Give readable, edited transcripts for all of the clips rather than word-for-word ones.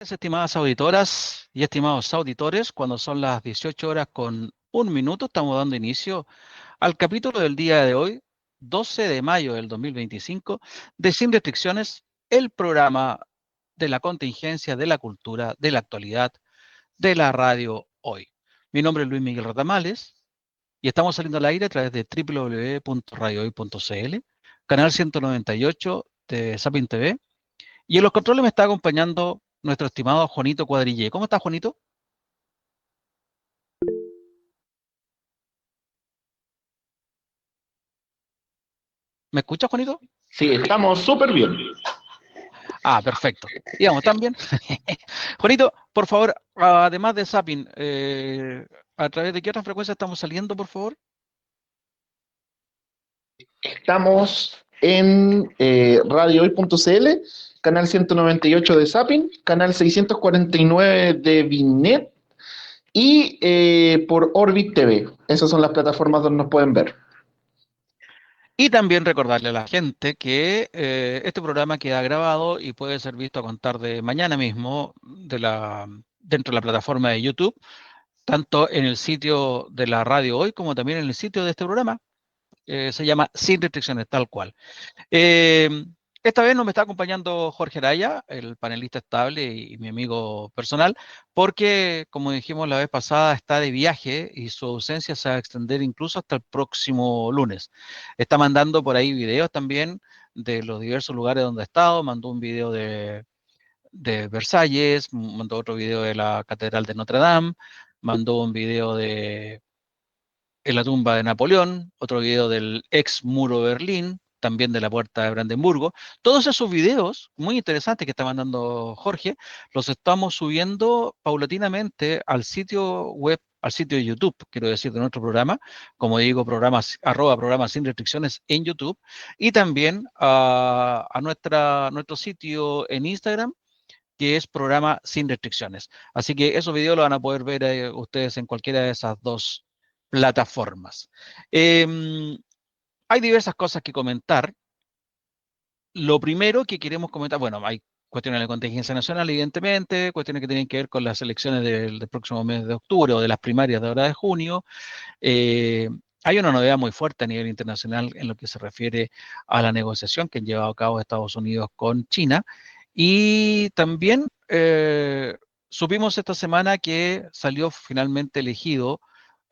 Estimadas auditoras y estimados auditores, cuando son las 18 horas con un minuto, estamos dando inicio al capítulo del día de hoy, 12 de mayo del 2025, de Sin Restricciones, el programa de la contingencia, de la cultura, de la actualidad, de la radio hoy. Mi nombre es Luis Miguel Ratamales y estamos saliendo al aire a través de www.radiohoy.cl, canal 198 de Sapin TV, y en los controles me está acompañando nuestro estimado Juanito Cuadrille. ¿Cómo estás, Juanito? ¿Me escuchas, Juanito? Sí, estamos súper bien. Ah, perfecto. Digamos, ¿también? Juanito, por favor, además de Zapping, ¿a través de qué otra frecuencia estamos saliendo, por favor? Estamos en radiohoy.cl, canal 198 de Zapping, canal 649 de Vinet y por Orbit TV. Esas son las plataformas donde nos pueden ver. Y también recordarle a la gente que este programa queda grabado y puede ser visto a contar de mañana mismo dentro de la plataforma de YouTube, tanto en el sitio de la radio hoy como también en el sitio de este programa. Se llama Sin Restricciones, tal cual. Eh, Esta vez no me está acompañando Jorge Araya, el panelista estable y mi amigo personal, porque, como dijimos la vez pasada, está de viaje y su ausencia se va a extender incluso hasta el próximo lunes. Está mandando por ahí videos también de los diversos lugares donde ha estado, mandó un video de Versalles, mandó otro video de la Catedral de Notre Dame, mandó un video de en la tumba de Napoleón, otro video del ex muro de Berlín, también de la puerta de Brandenburgo. Todos esos videos muy interesantes que está mandando Jorge, los estamos subiendo paulatinamente al sitio web, al sitio de YouTube, quiero decir, de nuestro programa, como digo, programas, @programas sin restricciones en YouTube, y también nuestro sitio en Instagram, que es programa sin restricciones. Así que esos videos los van a poder ver ustedes en cualquiera de esas dos plataformas. Eh, Hay diversas cosas que comentar. Lo primero que queremos comentar, bueno, hay cuestiones de contingencia nacional, evidentemente, cuestiones que tienen que ver con las elecciones del próximo mes de octubre o de las primarias de ahora de junio. Eh, Hay una novedad muy fuerte a nivel internacional en lo que se refiere a la negociación que han llevado a cabo Estados Unidos con China. Y también supimos esta semana que salió finalmente elegido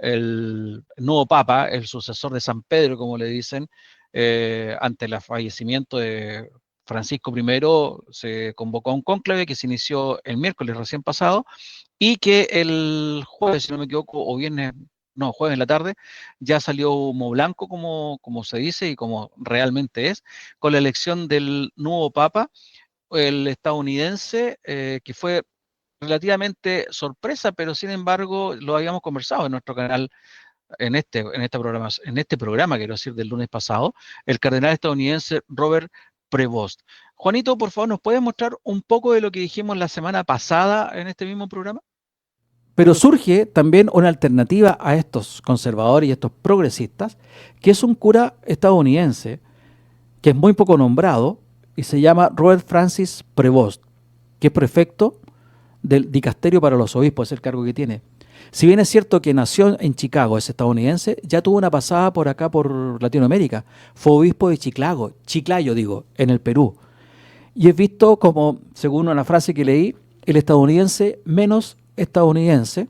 el nuevo Papa, el sucesor de San Pedro, como le dicen, ante el fallecimiento de Francisco I. Se convocó a un cónclave que se inició el miércoles recién pasado y que el jueves, si no me equivoco, o viernes, no, jueves en la tarde, ya salió humo blanco, como se dice y como realmente es, con la elección del nuevo Papa, el estadounidense, que fue relativamente sorpresa, pero sin embargo lo habíamos conversado en nuestro canal, en este programa, quiero decir, del lunes pasado, el cardenal estadounidense Robert Prevost. Juanito, por favor, ¿nos puedes mostrar un poco de lo que dijimos la semana pasada en este mismo programa? Pero surge también una alternativa a estos conservadores y estos progresistas, que es un cura estadounidense, que es muy poco nombrado, y se llama Robert Francis Prevost, que es prefecto del dicasterio para los obispos, es el cargo que tiene. Si bien es cierto que nació en Chicago, es estadounidense, ya tuvo una pasada por acá, por Latinoamérica. Fue obispo de Chiclayo digo, en el Perú. Y es visto como, según una frase que leí, el estadounidense menos estadounidense,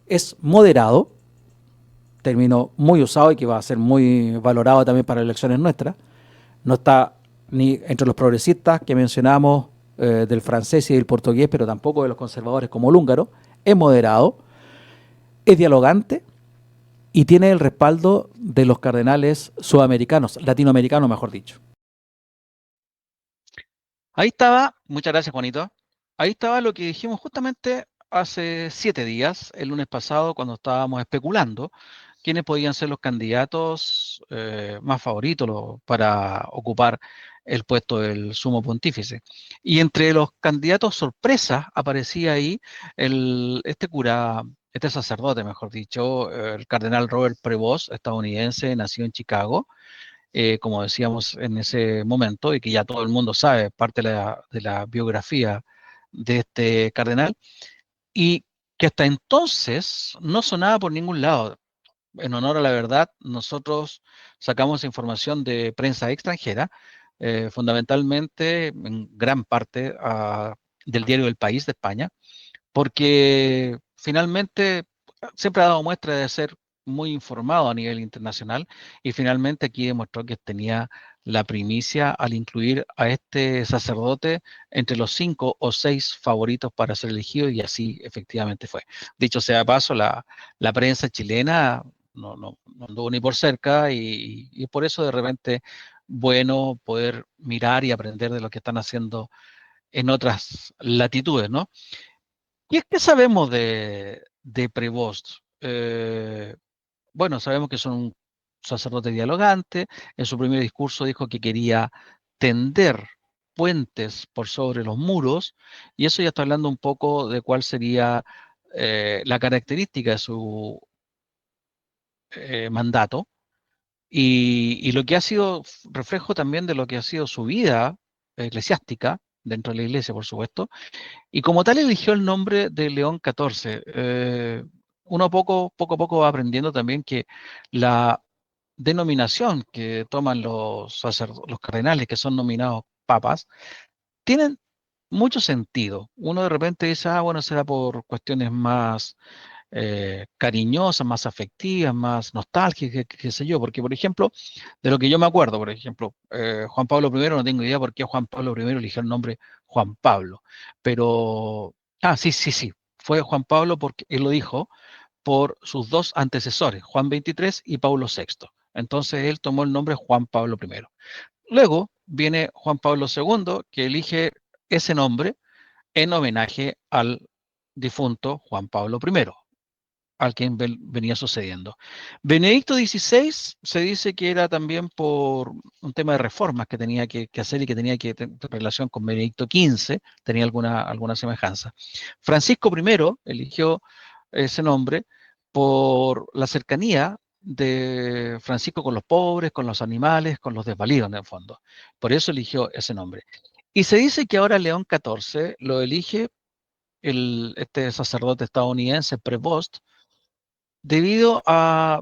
es moderado, término muy usado y que va a ser muy valorado también para elecciones nuestras. No está ni entre los progresistas que mencionamos, del francés y del portugués, pero tampoco de los conservadores como el húngaro. Es moderado, es dialogante y tiene el respaldo de los cardenales sudamericanos, latinoamericanos mejor dicho. Ahí estaba, muchas gracias, Juanito. Ahí estaba lo que dijimos justamente hace 7 días, el lunes pasado, cuando estábamos especulando quiénes podían ser los candidatos más favoritos para ocupar el puesto del sumo pontífice. Y entre los candidatos sorpresa aparecía ahí este cura, este sacerdote, mejor dicho, el cardenal Robert Prevost, estadounidense, nacido en Chicago, como decíamos en ese momento, y que ya todo el mundo sabe, parte de la biografía de este cardenal, y que hasta entonces no sonaba por ningún lado. En honor a la verdad, nosotros sacamos información de prensa extranjera, fundamentalmente en gran parte del diario El País de España, porque finalmente siempre ha dado muestra de ser muy informado a nivel internacional y finalmente aquí demostró que tenía la primicia al incluir a este sacerdote entre los 5 o 6 favoritos para ser elegido y así efectivamente fue. Dicho sea de paso, la prensa chilena no anduvo ni por cerca y por eso de repente bueno poder mirar y aprender de lo que están haciendo en otras latitudes, ¿no? ¿Y qué sabemos de Prevost? Bueno, sabemos que son un sacerdote dialogante. En su primer discurso dijo que quería tender puentes por sobre los muros, y eso ya está hablando un poco de cuál sería la característica de su mandato y lo que ha sido reflejo también de lo que ha sido su vida eclesiástica dentro de la iglesia, por supuesto, y como tal eligió el nombre de León XIV. Uno poco a poco va aprendiendo también que la denominación que toman los cardenales que son nominados papas tienen mucho sentido. Uno de repente dice, ah, bueno, será por cuestiones más cariñosas, más afectivas, más nostálgicas, qué sé yo, porque por ejemplo, de lo que yo me acuerdo, por ejemplo, Juan Pablo I, no tengo idea por qué Juan Pablo I eligió el nombre Juan Pablo, pero, sí, fue Juan Pablo porque él lo dijo por sus dos antecesores, Juan XXIII y Pablo VI. Entonces él tomó el nombre Juan Pablo I. Luego viene Juan Pablo II, que elige ese nombre en homenaje al difunto Juan Pablo I, al que venía sucediendo. Benedicto XVI se dice que era también por un tema de reformas que tenía que hacer y que tenía que tener relación con Benedicto XV, tenía alguna semejanza. Francisco I eligió ese nombre por la cercanía de Francisco con los pobres, con los animales, con los desvalidos en el fondo. Por eso eligió ese nombre. Y se dice que ahora León XIV lo elige este sacerdote estadounidense, Prevost, debido a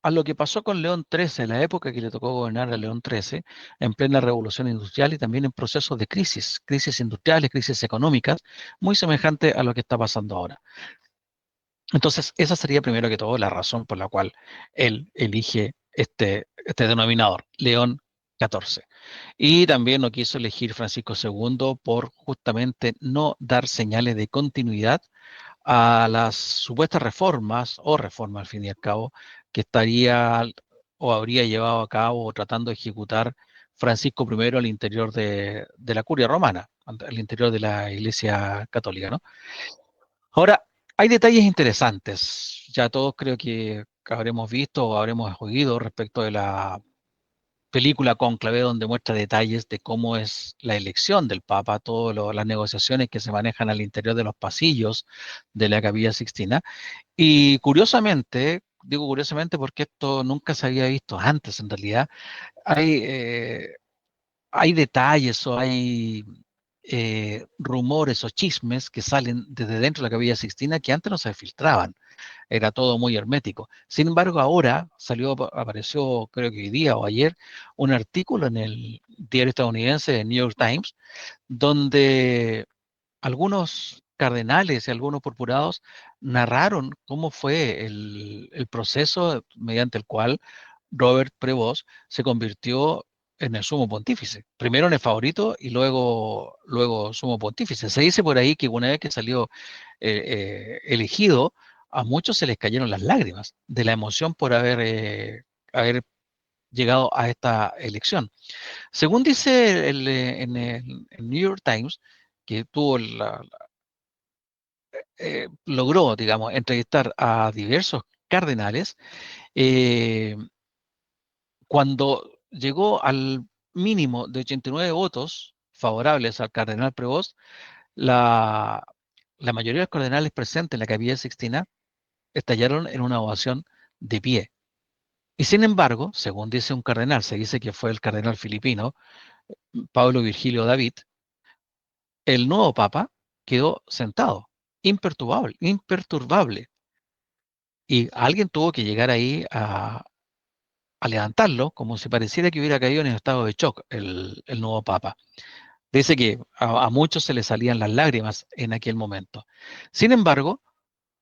lo que pasó con León XIII, la época que le tocó gobernar a León XIII, en plena revolución industrial y también en procesos de crisis industriales, crisis económicas, muy semejante a lo que está pasando ahora. Entonces, esa sería primero que todo la razón por la cual él elige este denominador, León XIV. Y también no quiso elegir Francisco II por justamente no dar señales de continuidad a las supuestas reformas, o reforma al fin y al cabo, que estaría o habría llevado a cabo o tratando de ejecutar Francisco I al interior de la curia romana, al interior de la Iglesia Católica, ¿no? Ahora, hay detalles interesantes. Ya todos creo que habremos visto o habremos oído respecto de la película Cónclave, donde muestra detalles de cómo es la elección del Papa, todas las negociaciones que se manejan al interior de los pasillos de la Capilla Sixtina. Y curiosamente, digo curiosamente porque esto nunca se había visto antes en realidad, hay, eh, hay detalles o hay rumores o chismes que salen desde dentro de la Capilla Sixtina que antes no se filtraban, era todo muy hermético. Sin embargo, ahora apareció, creo que hoy día o ayer, un artículo en el diario estadounidense, New York Times, donde algunos cardenales y algunos purpurados narraron cómo fue el proceso mediante el cual Robert Prevost se convirtió en el sumo pontífice. Primero en el favorito y luego sumo pontífice. Se dice por ahí que una vez que salió elegido, a muchos se les cayeron las lágrimas de la emoción por haber llegado a esta elección. Según dice en el New York Times, que logró, digamos, entrevistar a diversos cardenales, eh, cuando llegó al mínimo de 89 votos favorables al cardenal Prevost, la, la mayoría de los cardenales presentes en la Capilla Sixtina estallaron en una ovación de pie. Y sin embargo, según dice un cardenal, se dice que fue el cardenal filipino, Pablo Virgilio David, el nuevo papa quedó sentado, imperturbable. Y alguien tuvo que llegar ahí a levantarlo, como si pareciera que hubiera caído en estado de shock el nuevo papa. Dice que a muchos se les salían las lágrimas en aquel momento. Sin embargo,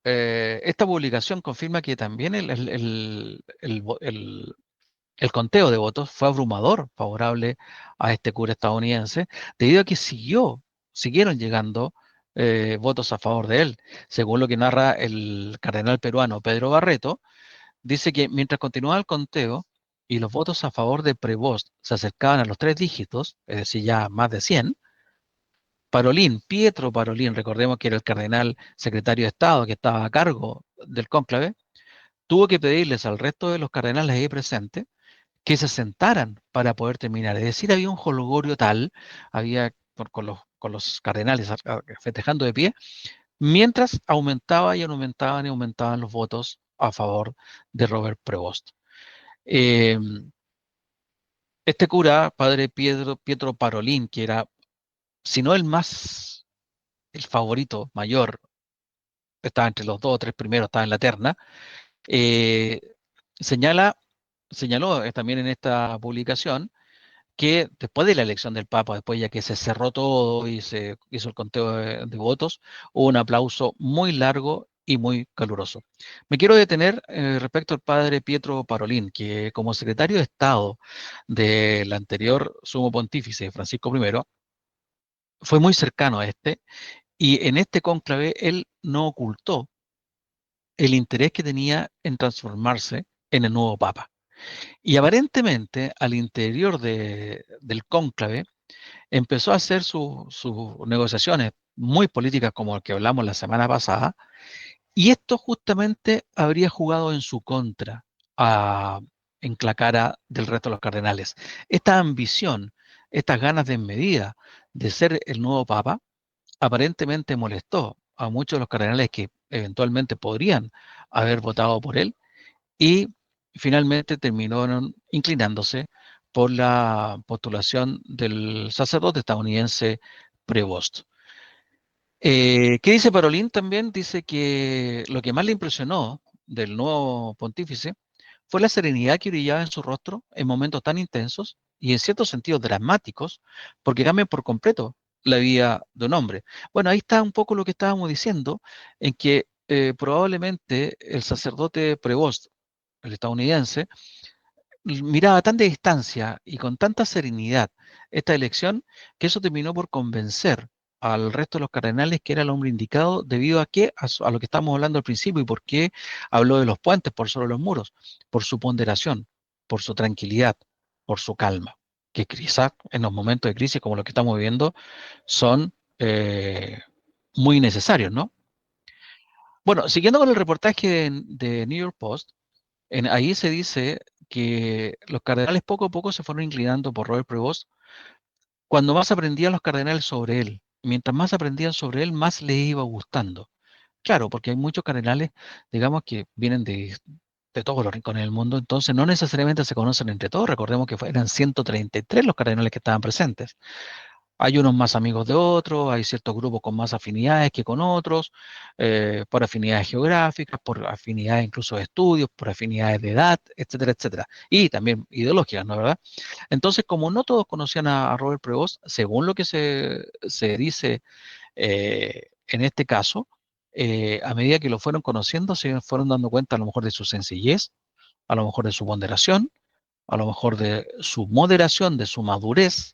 esta publicación confirma que también el conteo de votos fue abrumador favorable a este cura estadounidense, debido a que siguieron llegando votos a favor de él. Según lo que narra el cardenal peruano Pedro Barreto, dice que mientras continuaba el conteo y los votos a favor de Prevost se acercaban a los 3 dígitos, es decir, ya más de 100, Pietro Parolin, recordemos que era el cardenal secretario de Estado que estaba a cargo del cónclave, tuvo que pedirles al resto de los cardenales ahí presentes que se sentaran para poder terminar. Es decir, había un jolgorio tal, había con los cardenales festejando de pie, mientras aumentaba y aumentaban y aumentaban los votos a favor de Robert Prevost. Eh, este cura, padre Pietro Parolin, que era, si no el favorito mayor, estaba entre los 2 o 3 primeros, estaba en la terna, eh, señaló también en esta publicación que después de la elección del Papa, después ya que se cerró todo y se hizo el conteo de votos, hubo un aplauso muy largo y muy caluroso. Me quiero detener respecto al padre Pietro Parolin, que como secretario de Estado del anterior sumo pontífice Francisco I, fue muy cercano a este, y en este cónclave él no ocultó el interés que tenía en transformarse en el nuevo Papa. Y aparentemente al interior del cónclave empezó a hacer sus negociaciones muy políticas como el que hablamos la semana pasada, y esto justamente habría jugado en su contra en la cara del resto de los cardenales. Esta ambición, estas ganas desmedidas de ser el nuevo papa, aparentemente molestó a muchos de los cardenales que eventualmente podrían haber votado por él, y finalmente terminaron inclinándose por la postulación del sacerdote estadounidense Prevost. ¿Qué dice Parolin también? Dice que lo que más le impresionó del nuevo pontífice fue la serenidad que brillaba en su rostro en momentos tan intensos y en ciertos sentidos dramáticos, porque cambia por completo la vida de un hombre. Bueno, ahí está un poco lo que estábamos diciendo, en que probablemente el sacerdote Prevost, el estadounidense, miraba tan de distancia y con tanta serenidad esta elección, que eso terminó por convencer al resto de los cardenales que era el hombre indicado, debido a que a lo que estamos hablando al principio, y por qué habló de los puentes por sobre los muros, por su ponderación, por su tranquilidad, por su calma, que quizás en los momentos de crisis como los que estamos viviendo son muy necesarios, ¿no? Bueno, siguiendo con el reportaje de New York Post, ahí se dice que los cardenales poco a poco se fueron inclinando por Robert Prevost cuando más aprendían los cardenales sobre él. Mientras más aprendían sobre él, más les iba gustando. Claro, porque hay muchos cardenales, digamos, que vienen de todos los rincones del mundo, entonces no necesariamente se conocen entre todos. Recordemos que eran 133 los cardenales que estaban presentes. Hay unos más amigos de otros, hay ciertos grupos con más afinidades que con otros, por afinidades geográficas, por afinidades incluso de estudios, por afinidades de edad, etcétera, etcétera. Y también ideológicas, ¿no es verdad? Entonces, como no todos conocían a Robert Prevost, según lo que se dice en este caso, a medida que lo fueron conociendo, se fueron dando cuenta a lo mejor de su sencillez, a lo mejor de su ponderación, a lo mejor de su moderación, de su madurez,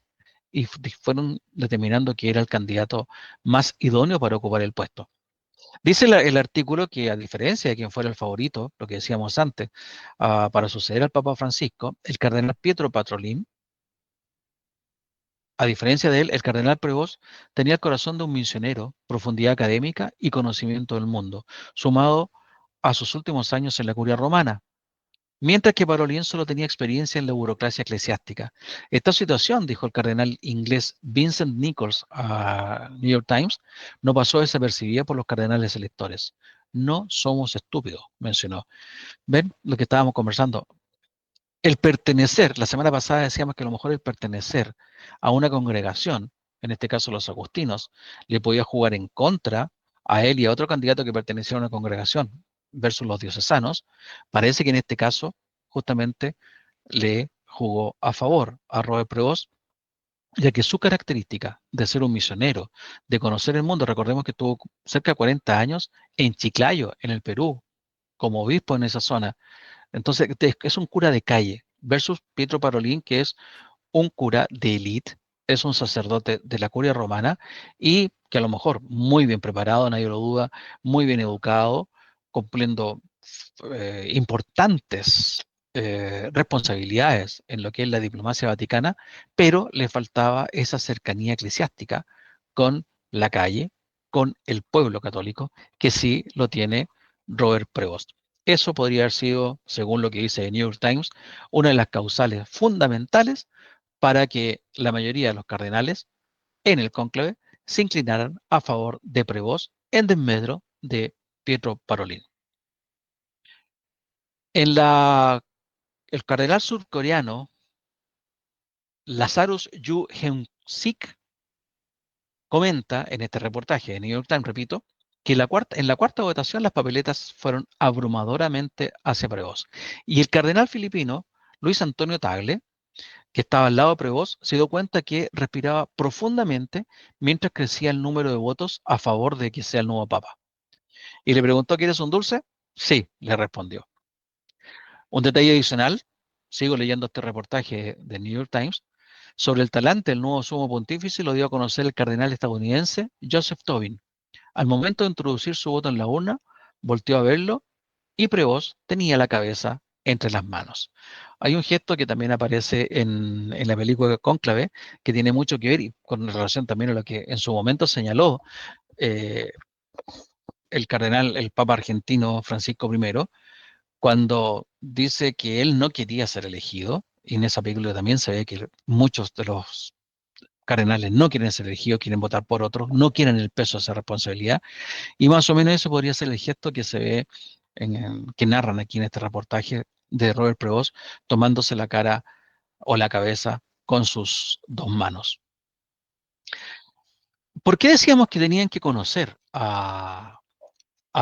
y fueron determinando que era el candidato más idóneo para ocupar el puesto. Dice el artículo que, a diferencia de quien fuera el favorito, lo que decíamos antes, para suceder al Papa Francisco, el cardenal Pietro Parolin, a diferencia de él, el cardenal Prevost tenía el corazón de un misionero, profundidad académica y conocimiento del mundo, sumado a sus últimos años en la curia romana. Mientras que Parolin solo tenía experiencia en la burocracia eclesiástica. Esta situación, dijo el cardenal inglés Vincent Nichols a New York Times, no pasó desapercibida por los cardenales electores. No somos estúpidos, mencionó. ¿Ven lo que estábamos conversando? El pertenecer, la semana pasada decíamos que a lo mejor el pertenecer a una congregación en este caso los agustinos, le podía jugar en contra a él y a otro candidato que pertenecía a una congregación versus los diocesanos, parece que en este caso justamente le jugó a favor a Robert Prevost, ya que su característica de ser un misionero, de conocer el mundo, recordemos que estuvo cerca de 40 años en Chiclayo, en el Perú, como obispo en esa zona. Entonces, es un cura de calle, versus Pietro Parolin, que es un cura de élite, es un sacerdote de la curia romana y que a lo mejor muy bien preparado, nadie lo duda, muy bien educado, cumpliendo importantes responsabilidades en lo que es la diplomacia vaticana, pero le faltaba esa cercanía eclesiástica con la calle, con el pueblo católico, que sí lo tiene Robert Prevost. Eso podría haber sido, según lo que dice el New York Times, una de las causales fundamentales para que la mayoría de los cardenales en el cónclave se inclinaran a favor de Prevost en desmedro de Pietro Parolin. El cardenal surcoreano Lazarus Yu Heung-sik comenta en este reportaje de New York Times, repito, que en la cuarta votación las papeletas fueron abrumadoramente hacia Prevost. Y el cardenal filipino Luis Antonio Tagle, que estaba al lado de Prevost, se dio cuenta que respiraba profundamente mientras crecía el número de votos a favor de que sea el nuevo papa. Y le preguntó, ¿quieres un dulce? Sí, le respondió. Un detalle adicional, sigo leyendo este reportaje de New York Times, sobre el talante del nuevo sumo pontífice lo dio a conocer el cardenal estadounidense Joseph Tobin. Al momento de introducir su voto en la urna, volteó a verlo y Prevost tenía la cabeza entre las manos. Hay un gesto que también aparece en la película Cónclave, que tiene mucho que ver y con relación también a lo que en su momento señaló eh, el Papa argentino Francisco I, cuando dice que él no quería ser elegido, y en esa película también se ve que muchos de los cardenales no quieren ser elegidos, quieren votar por otros, no quieren el peso de esa responsabilidad, y más o menos eso podría ser el gesto que se ve, que narran aquí en este reportaje de Robert Prevost, tomándose la cara o la cabeza con sus dos manos. ¿Por qué decíamos que tenían que conocer a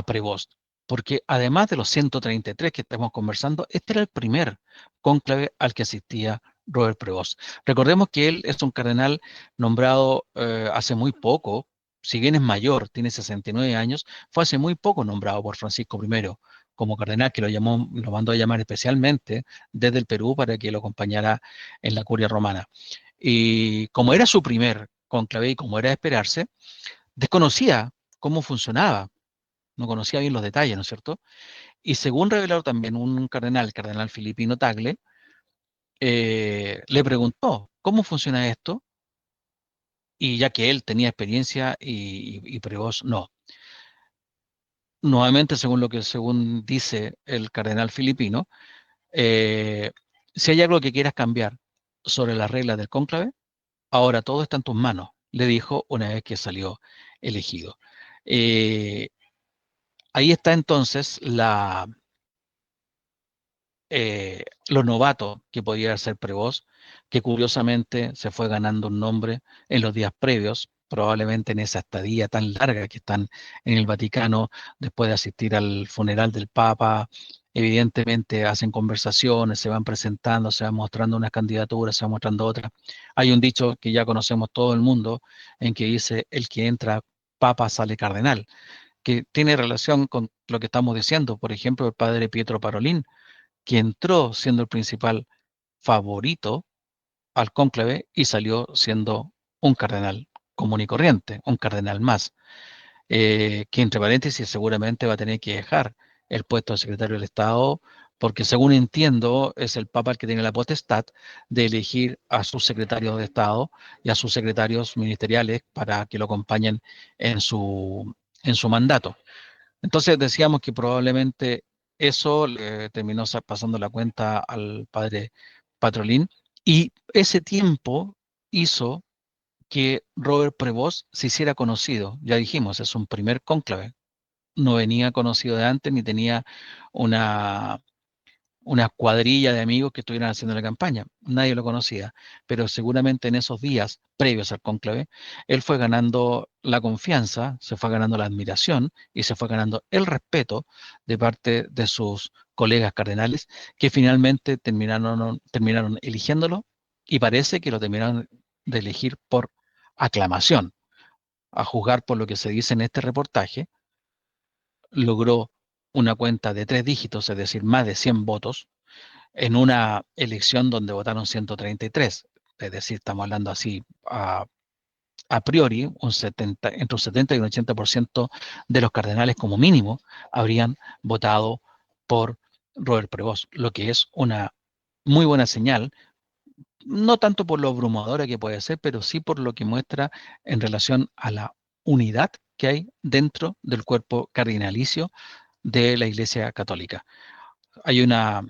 Prevost? Porque además de los 133 que estamos conversando, este era el primer cónclave al que asistía Robert Prevost. Recordemos que él es un cardenal nombrado hace muy poco, si bien es mayor, tiene 69 años, fue hace muy poco nombrado por Francisco I como cardenal, que lo mandó a llamar especialmente desde el Perú para que lo acompañara en la curia romana. Y como era su primer cónclave y como era de esperarse, desconocía cómo funcionaba, no conocía bien los detalles, ¿no es cierto? Y según reveló también un cardenal, el cardenal filipino Tagle, le preguntó, ¿cómo funciona esto? Y ya que él tenía experiencia y Prevost no. Nuevamente, según dice el cardenal filipino, eh, si hay algo que quieras cambiar sobre las reglas del cónclave, ahora todo está en tus manos, le dijo una vez que salió elegido. Eh, Ahí está entonces lo novato que podía ser Prevost, que curiosamente se fue ganando un nombre en los días previos, probablemente en esa estadía tan larga que están en el Vaticano, después de asistir al funeral del Papa. Evidentemente hacen conversaciones, se van presentando, se van mostrando unas candidaturas, se van mostrando otras. Hay un dicho que ya conocemos todo el mundo, en que dice, el que entra Papa sale cardenal, que tiene relación con lo que estamos diciendo. Por ejemplo, el padre Pietro Parolin, que entró siendo el principal favorito al cónclave y salió siendo un cardenal común y corriente, un cardenal más, que entre paréntesis seguramente va a tener que dejar el puesto de secretario del Estado, porque según entiendo es el Papa el que tiene la potestad de elegir a sus secretarios de Estado y a sus secretarios ministeriales para que lo acompañen en su mandato. Entonces decíamos que probablemente eso le terminó pasando la cuenta al padre Patrolín y ese tiempo hizo que Robert Prevost se hiciera conocido. Ya dijimos, es un primer cónclave. No venía conocido de antes ni tenía una, una cuadrilla de amigos que estuvieran haciendo la campaña. Nadie lo conocía, pero seguramente en esos días previos al cónclave, él fue ganando la confianza, se fue ganando la admiración y se fue ganando el respeto de parte de sus colegas cardenales, que finalmente terminaron eligiéndolo, y parece que lo terminaron de elegir por aclamación. A juzgar por lo que se dice en este reportaje, logró una cuenta de 3 dígitos, es decir, más de 100 votos, en una elección donde votaron 133. Es decir, estamos hablando así a priori, entre un 70 y un 80% de los cardenales como mínimo habrían votado por Robert Prevost, lo que es una muy buena señal, no tanto por lo abrumadora que puede ser, pero sí por lo que muestra en relación a la unidad que hay dentro del cuerpo cardinalicio de la Iglesia Católica. Hay una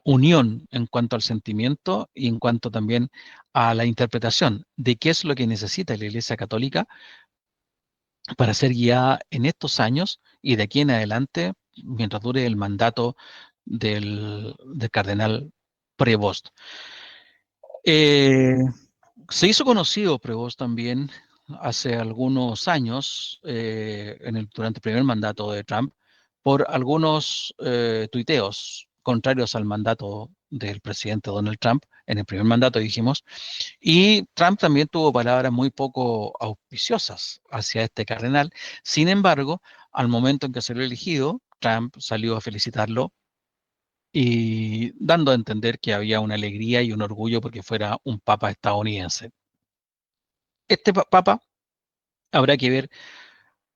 unión en cuanto al sentimiento y en cuanto también a la interpretación de qué es lo que necesita la Iglesia Católica para ser guiada en estos años y de aquí en adelante, mientras dure el mandato del cardenal Prevost. Se hizo conocido Prevost también hace algunos años, durante el primer mandato de Trump, por algunos tuiteos contrarios al mandato del presidente Donald Trump, en el primer mandato dijimos, y Trump también tuvo palabras muy poco auspiciosas hacia este cardenal. Sin embargo, al momento en que salió elegido, Trump salió a felicitarlo y dando a entender que había una alegría y un orgullo porque fuera un papa estadounidense. Este papa habrá que ver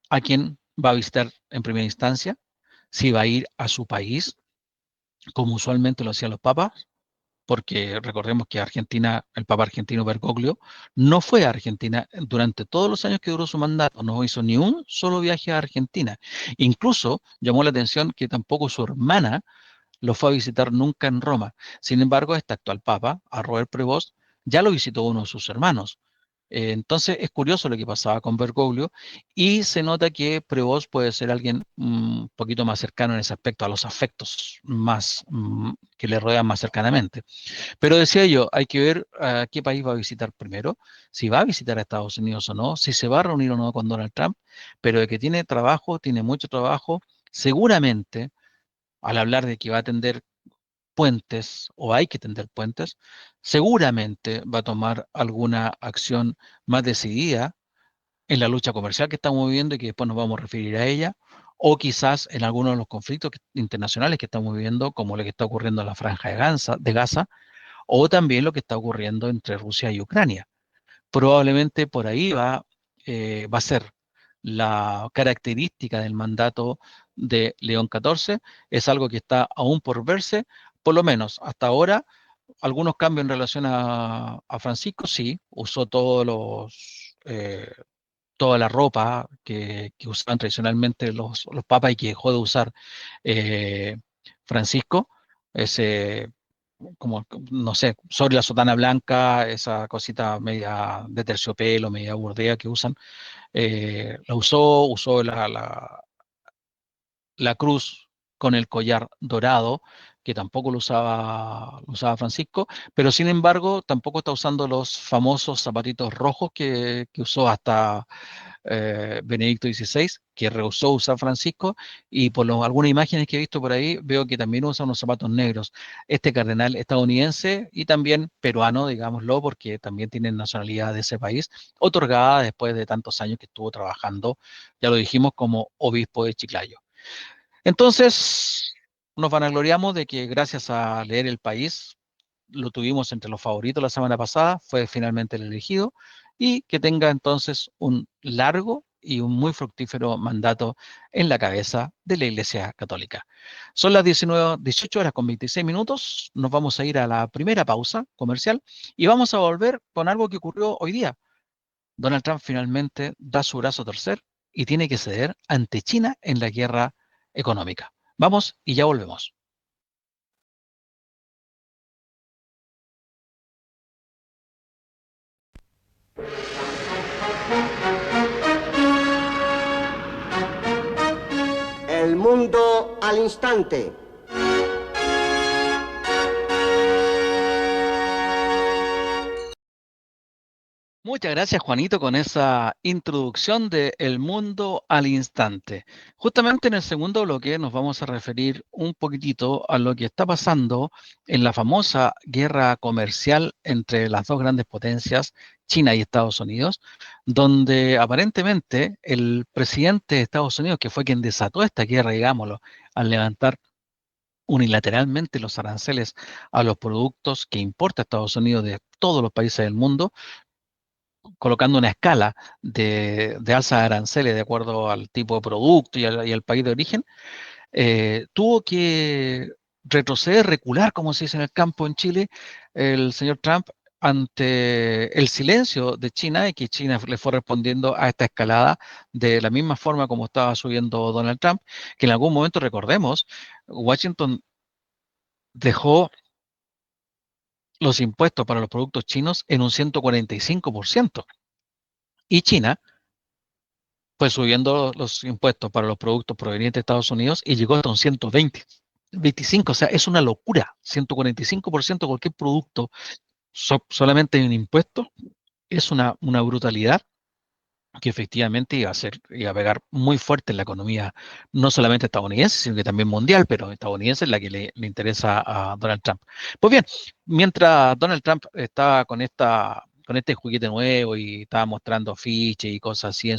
a quién va a visitar en primera instancia, si va a ir a su país, como usualmente lo hacían los papas, porque recordemos que Argentina, el papa argentino Bergoglio, no fue a Argentina durante todos los años que duró su mandato, no hizo ni un solo viaje a Argentina. Incluso llamó la atención que tampoco su hermana lo fue a visitar nunca en Roma. Sin embargo, este actual papa, a Robert Prevost, ya lo visitó uno de sus hermanos. Entonces es curioso lo que pasaba con Bergoglio, y se nota que Prevost puede ser alguien un poquito más cercano en ese aspecto, a los afectos más que le rodean más cercanamente. Pero decía yo, hay que ver a qué país va a visitar primero, si va a visitar a Estados Unidos o no, si se va a reunir o no con Donald Trump, pero de que tiene trabajo, tiene mucho trabajo, seguramente al hablar de que va a tender puentes o hay que tender puentes, seguramente va a tomar alguna acción más decidida en la lucha comercial que estamos viviendo y que después nos vamos a referir a ella, o quizás en algunos de los conflictos internacionales que estamos viviendo, como lo que está ocurriendo en la franja de Gaza, o también lo que está ocurriendo entre Rusia y Ucrania. Probablemente por ahí va a ser la característica del mandato de León XIV. Es algo que está aún por verse, por lo menos hasta ahora. Algunos cambios en relación a Francisco, sí, usó toda la ropa que usaban tradicionalmente los papas y que dejó de usar eh, Francisco, ese, como, no sé, sobre la sotana blanca, esa cosita media de terciopelo, media burdea que usan, usó la cruz con el collar dorado, que tampoco lo usaba Francisco, pero sin embargo tampoco está usando los famosos zapatitos rojos que usó hasta Benedicto XVI, que rehusó usar Francisco, y por algunas imágenes que he visto por ahí, veo que también usa unos zapatos negros. Este cardenal estadounidense y también peruano, digámoslo, porque también tiene nacionalidad de ese país, otorgada después de tantos años que estuvo trabajando, ya lo dijimos, como obispo de Chiclayo. Entonces, nos vanagloriamos de que gracias a leer El País, lo tuvimos entre los favoritos la semana pasada, fue finalmente el elegido, y que tenga entonces un largo y un muy fructífero mandato en la cabeza de la Iglesia Católica. Son las 18 horas con 26 minutos, nos vamos a ir a la primera pausa comercial y vamos a volver con algo que ocurrió hoy día. Donald Trump finalmente da su brazo a torcer y tiene que ceder ante China en la guerra económica. Vamos y ya volvemos. El mundo al instante. Muchas gracias, Juanito, con esa introducción de El mundo al instante. Justamente en el segundo bloque nos vamos a referir un poquitito a lo que está pasando en la famosa guerra comercial entre las dos grandes potencias, China y Estados Unidos, donde aparentemente el presidente de Estados Unidos, que fue quien desató esta guerra, digámoslo, al levantar unilateralmente los aranceles a los productos que importa Estados Unidos de todos los países del mundo, colocando una escala de alza de aranceles de acuerdo al tipo de producto y al país de origen, tuvo que retroceder, recular, como se dice en el campo en Chile, el señor Trump ante el silencio de China y que China le fue respondiendo a esta escalada de la misma forma como estaba subiendo Donald Trump, que en algún momento, recordemos, Washington dejó los impuestos para los productos chinos en un 145% y China fue subiendo los impuestos para los productos provenientes de Estados Unidos y llegó hasta un 120, 25, o sea, es una locura. 145% de cualquier producto solamente en impuestos es una brutalidad que efectivamente iba a pegar muy fuerte en la economía, no solamente estadounidense, sino que también mundial, pero estadounidense es la que le interesa a Donald Trump. Pues bien, mientras Donald Trump estaba con este juguete nuevo y estaba mostrando afiches y cosas así en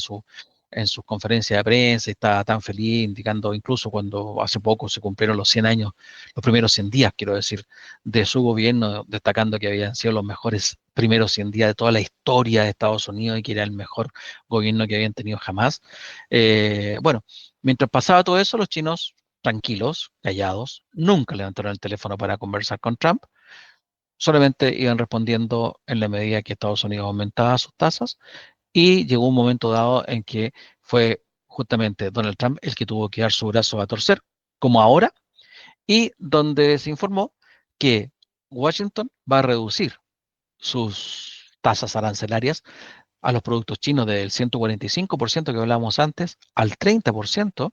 sus conferencias de prensa, y estaba tan feliz, indicando incluso cuando hace poco se cumplieron los 100 años, los primeros 100 días, quiero decir, de su gobierno, destacando que habían sido los mejores primeros 100 días de toda la historia de Estados Unidos y que era el mejor gobierno que habían tenido jamás. Bueno, mientras pasaba todo eso, los chinos tranquilos, callados, nunca levantaron el teléfono para conversar con Trump, solamente iban respondiendo en la medida que Estados Unidos aumentaba sus tasas y llegó un momento dado en que fue justamente Donald Trump el que tuvo que dar su brazo a torcer, como ahora, y donde se informó que Washington va a reducir sus tasas arancelarias a los productos chinos del 145% que hablábamos antes al 30%,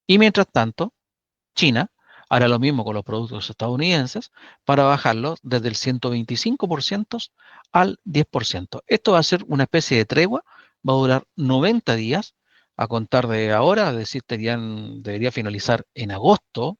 y mientras tanto, China hará lo mismo con los productos estadounidenses para bajarlos desde el 125% al 10%. Esto va a ser una especie de tregua, va a durar 90 días a contar de ahora, es decir, debería finalizar en agosto,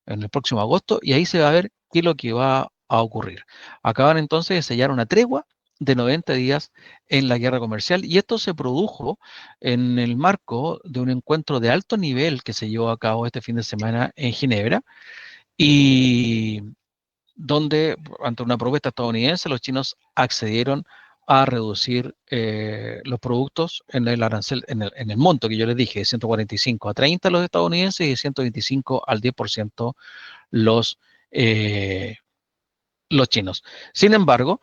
en el próximo agosto, y ahí se va a ver qué es lo que va a ocurrir. Acaban entonces de sellar una tregua de 90 días en la guerra comercial, y esto se produjo en el marco de un encuentro de alto nivel que se llevó a cabo este fin de semana en Ginebra, y donde, ante una propuesta estadounidense, los chinos accedieron a reducir los productos en el arancel, en el monto que yo les dije, de 145 a 30 los estadounidenses y de 125 al 10% los, eh, los chinos. Sin embargo,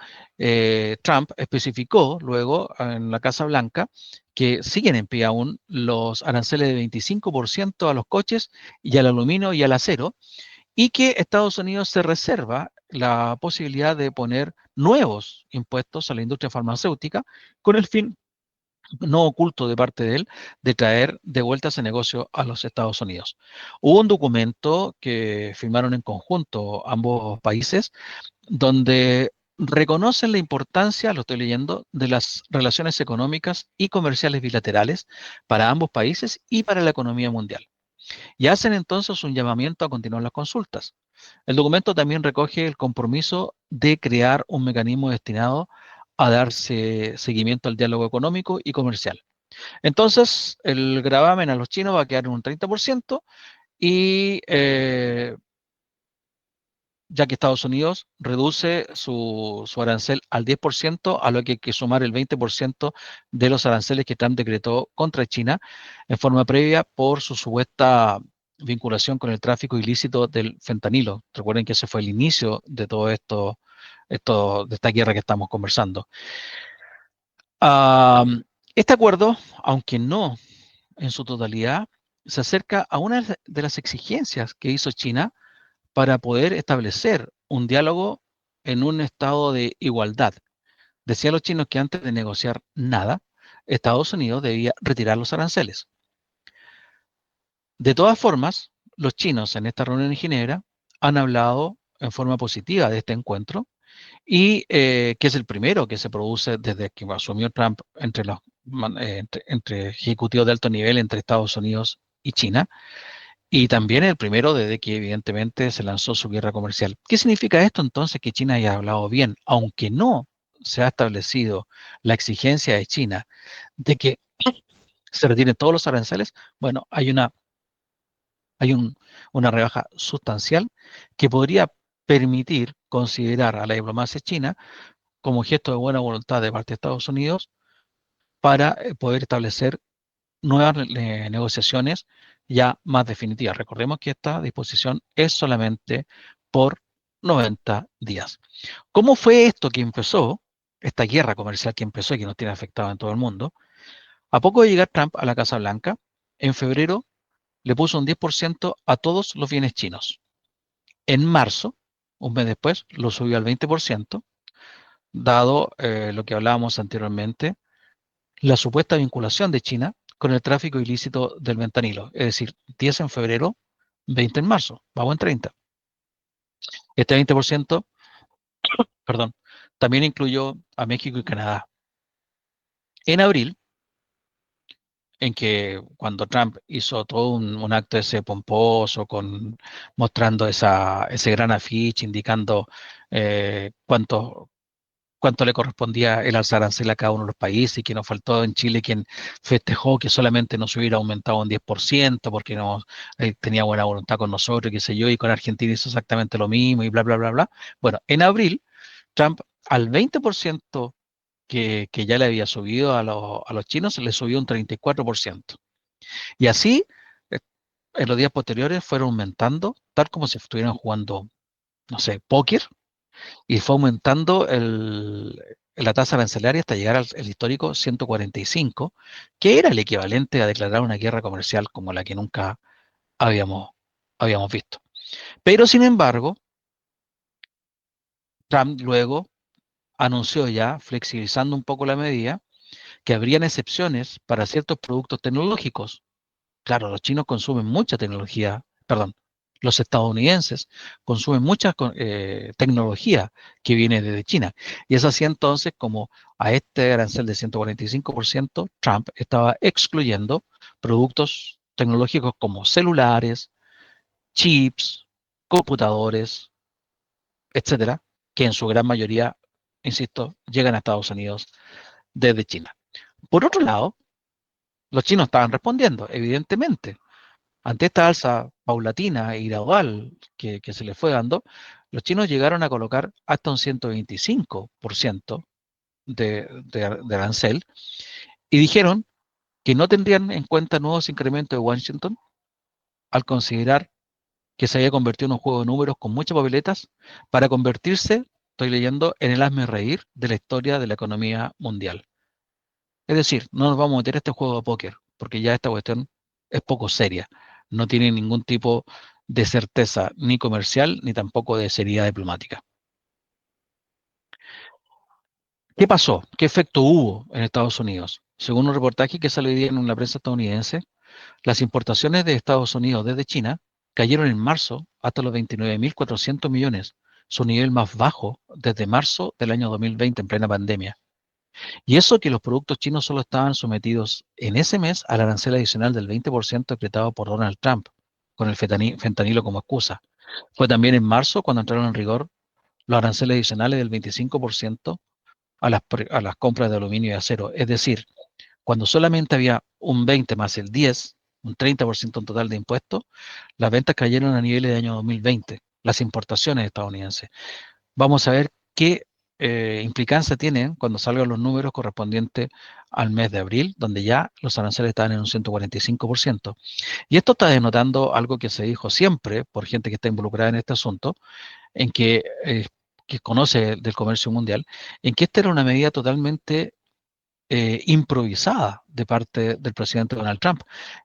Trump especificó luego en la Casa Blanca que siguen en pie aún los aranceles de 25% a los coches y al aluminio y al acero, y que Estados Unidos se reserva la posibilidad de poner nuevos impuestos a la industria farmacéutica con el fin no oculto de parte de él, de traer de vuelta ese negocio a los Estados Unidos. Hubo un documento que firmaron en conjunto ambos países, donde reconocen la importancia, lo estoy leyendo, de las relaciones económicas y comerciales bilaterales para ambos países y para la economía mundial. Y hacen entonces un llamamiento a continuar las consultas. El documento también recoge el compromiso de crear un mecanismo destinado a darse seguimiento al diálogo económico y comercial. Entonces, el gravamen a los chinos va a quedar en un 30%, y ya que Estados Unidos reduce su arancel al 10%, a lo que hay que sumar el 20% de los aranceles que Trump decretó contra China en forma previa por su supuesta vinculación con el tráfico ilícito del fentanilo. Recuerden que ese fue el inicio de todo de esta guerra que estamos conversando. Este acuerdo, aunque no en su totalidad, se acerca a una de las exigencias que hizo China para poder establecer un diálogo en un estado de igualdad. Decían los chinos que antes de negociar nada, Estados Unidos debía retirar los aranceles. De todas formas, los chinos en esta reunión en Ginebra han hablado en forma positiva de este encuentro y que es el primero que se produce desde que asumió Trump entre ejecutivos de alto nivel entre Estados Unidos y China, y también el primero desde que evidentemente se lanzó su guerra comercial. ¿Qué significa esto entonces? Que China haya hablado bien, aunque no se ha establecido la exigencia de China de que se retiren todos los aranceles. Bueno, hay una rebaja sustancial que podría permitir considerar a la diplomacia china como gesto de buena voluntad de parte de Estados Unidos para poder establecer nuevas negociaciones ya más definitivas. Recordemos que esta disposición es solamente por 90 días. ¿Cómo fue esto que empezó, esta guerra comercial que empezó y que nos tiene afectado en todo el mundo? A poco de llegar Trump a la Casa Blanca, en febrero le puso un 10% a todos los bienes chinos. En marzo, un mes después, lo subió al 20%, dado lo que hablábamos anteriormente, la supuesta vinculación de China con el tráfico ilícito del fentanilo. Es decir, 10 en febrero, 20 en marzo, vamos en 30. Este 20%, perdón, también incluyó a México y Canadá. En abril, en que cuando Trump hizo todo un acto ese pomposo, mostrando ese gran afiche indicando cuánto le correspondía el alzar arancel a cada uno de los países, y que nos faltó en Chile quien festejó que solamente nos hubiera aumentado un 10% porque no tenía buena voluntad con nosotros, qué sé yo, y con Argentina hizo exactamente lo mismo y bla, bla, bla, bla. Bueno, en abril, Trump al 20% que ya le había subido a los chinos, le subió un 34%. Y así, eh, en los días posteriores fueron aumentando, tal como si estuvieran jugando, no sé, póker, y fue aumentando la tasa arancelaria hasta llegar al el histórico 145, que era el equivalente a declarar una guerra comercial como la que nunca habíamos, habíamos visto. Pero, sin embargo, Trump luego anunció ya, flexibilizando un poco la medida, que habrían excepciones para ciertos productos tecnológicos. Claro, los chinos consumen mucha tecnología, perdón, los estadounidenses consumen mucha tecnología que viene desde China. Y es así entonces como a este arancel de 145%, Trump estaba excluyendo productos tecnológicos como celulares, chips, computadores, etcétera, que en su gran mayoría, insisto, llegan a Estados Unidos desde China. Por otro lado, los chinos estaban respondiendo, evidentemente. Ante esta alza paulatina y gradual que se le fue dando, los chinos llegaron a colocar hasta un 125% de arancel, y dijeron que no tendrían en cuenta nuevos incrementos de Washington al considerar que se había convertido en un juego de números con muchas papeletas para convertirse, estoy leyendo, en el hazme-reír de la historia de la economía mundial. Es decir, no nos vamos a meter a este juego de póker, porque ya esta cuestión es poco seria. No tiene ningún tipo de certeza ni comercial ni tampoco de seriedad diplomática. ¿Qué pasó? ¿Qué efecto hubo en Estados Unidos? Según un reportaje que salió hoy día en la prensa estadounidense, las importaciones de Estados Unidos desde China cayeron en marzo hasta los 29.400 millones, su nivel más bajo desde marzo del año 2020, en plena pandemia. Y eso que los productos chinos solo estaban sometidos en ese mes al arancel adicional del 20% decretado por Donald Trump, con el fentanilo como excusa. Fue también en marzo cuando entraron en rigor los aranceles adicionales del 25% a las compras de aluminio y acero. Es decir, cuando solamente había un 20 más el 10, un 30% en total de impuestos, las ventas cayeron a niveles de año 2020, las importaciones estadounidenses. Vamos a ver qué implicancia tienen cuando salgan los números correspondientes al mes de abril, donde ya los aranceles están en un 145%. Y esto está denotando algo que se dijo siempre por gente que está involucrada en este asunto, en que conoce del comercio mundial, en que esta era una medida totalmente improvisada de parte del presidente Donald Trump,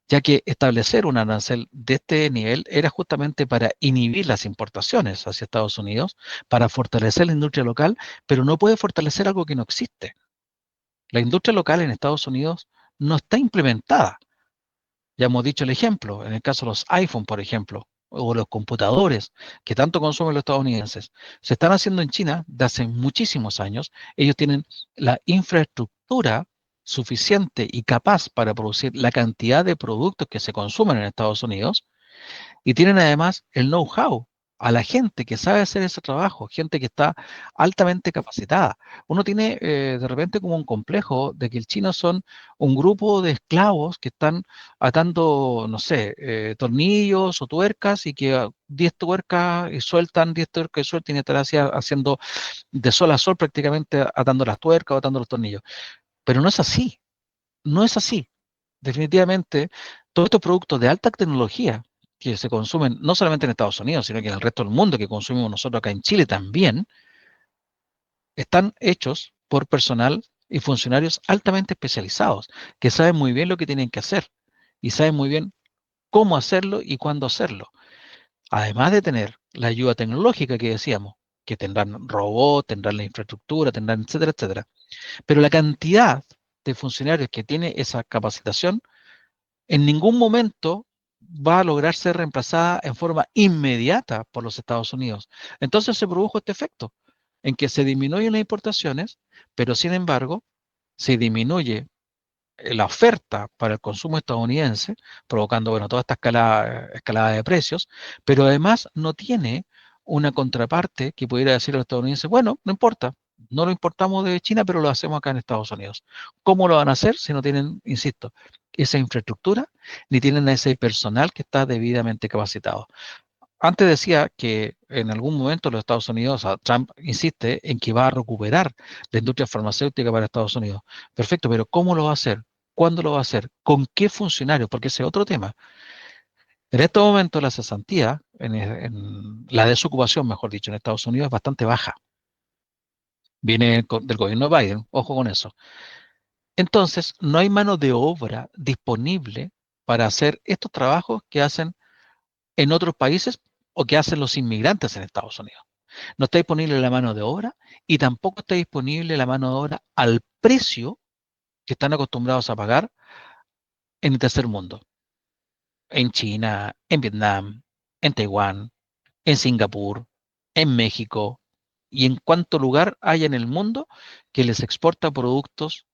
ya que establecer un arancel de este nivel era justamente para inhibir las importaciones hacia Estados Unidos, para fortalecer la industria local, pero no puede fortalecer algo que no existe. La industria local en Estados Unidos no está implementada. Ya hemos dicho el ejemplo, en el caso de los iPhone, por ejemplo. o los computadores que tanto consumen los estadounidenses se están haciendo en China de hace muchísimos años. Ellos tienen la infraestructura suficiente y capaz para producir la cantidad de productos que se consumen en Estados Unidos y tienen además el know-how a la gente que sabe hacer ese trabajo, gente que está altamente capacitada. Uno tiene de repente como un complejo de que el chino son un grupo de esclavos que están atando, no sé, tornillos o tuercas y que 10 tuercas y sueltan, 10 tuercas y sueltan y están haciendo de sol a sol prácticamente atando las tuercas o atando los tornillos. Pero no es así, no es así. Definitivamente, todos estos productos de alta tecnología que se consumen no solamente en Estados Unidos, sino que en el resto del mundo, que consumimos nosotros acá en Chile también, están hechos por personal y funcionarios altamente especializados, que saben muy bien lo que tienen que hacer y saben muy bien cómo hacerlo y cuándo hacerlo. Además de tener la ayuda tecnológica que decíamos, que tendrán robots, tendrán la infraestructura, tendrán etcétera, etcétera. Pero la cantidad de funcionarios que tiene esa capacitación en ningún momento va a lograr ser reemplazada en forma inmediata por los Estados Unidos. Entonces se produjo este efecto en que se disminuyen las importaciones, pero sin embargo se disminuye la oferta para el consumo estadounidense, provocando bueno, toda esta escalada de precios, pero además no tiene una contraparte que pudiera decir a los estadounidenses, bueno, no importa, no lo importamos de China, pero lo hacemos acá en Estados Unidos. ¿Cómo lo van a hacer si no tienen, insisto, esa infraestructura, ni tienen ese personal que está debidamente capacitado? Antes decía que en algún momento los Estados Unidos, Trump insiste en que va a recuperar la industria farmacéutica para Estados Unidos. Perfecto, pero ¿cómo lo va a hacer? ¿Cuándo lo va a hacer? ¿Con qué funcionarios? Porque ese es otro tema. En este momento la cesantía, en la desocupación, mejor dicho, en Estados Unidos es bastante baja. Viene del gobierno de Biden, ojo con eso. Entonces, no hay mano de obra disponible para hacer estos trabajos que hacen en otros países o que hacen los inmigrantes en Estados Unidos. No está disponible la mano de obra y tampoco está disponible la mano de obra al precio que están acostumbrados a pagar en el tercer mundo, en China, en Vietnam, en Taiwán, en Singapur, en México y en cuánto lugar hay en el mundo que les exporta productos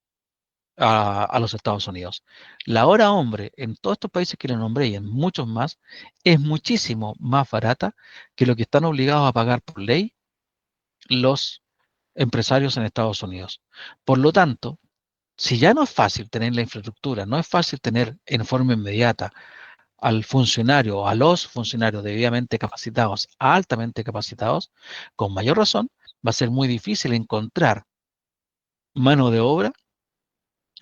a los Estados Unidos. La hora hombre en todos estos países que le nombré y en muchos más es muchísimo más barata que lo que están obligados a pagar por ley los empresarios en Estados Unidos. Por lo tanto, si ya no es fácil tener la infraestructura, no es fácil tener en forma inmediata al funcionario o a los funcionarios debidamente capacitados, altamente capacitados, con mayor razón va a ser muy difícil encontrar mano de obra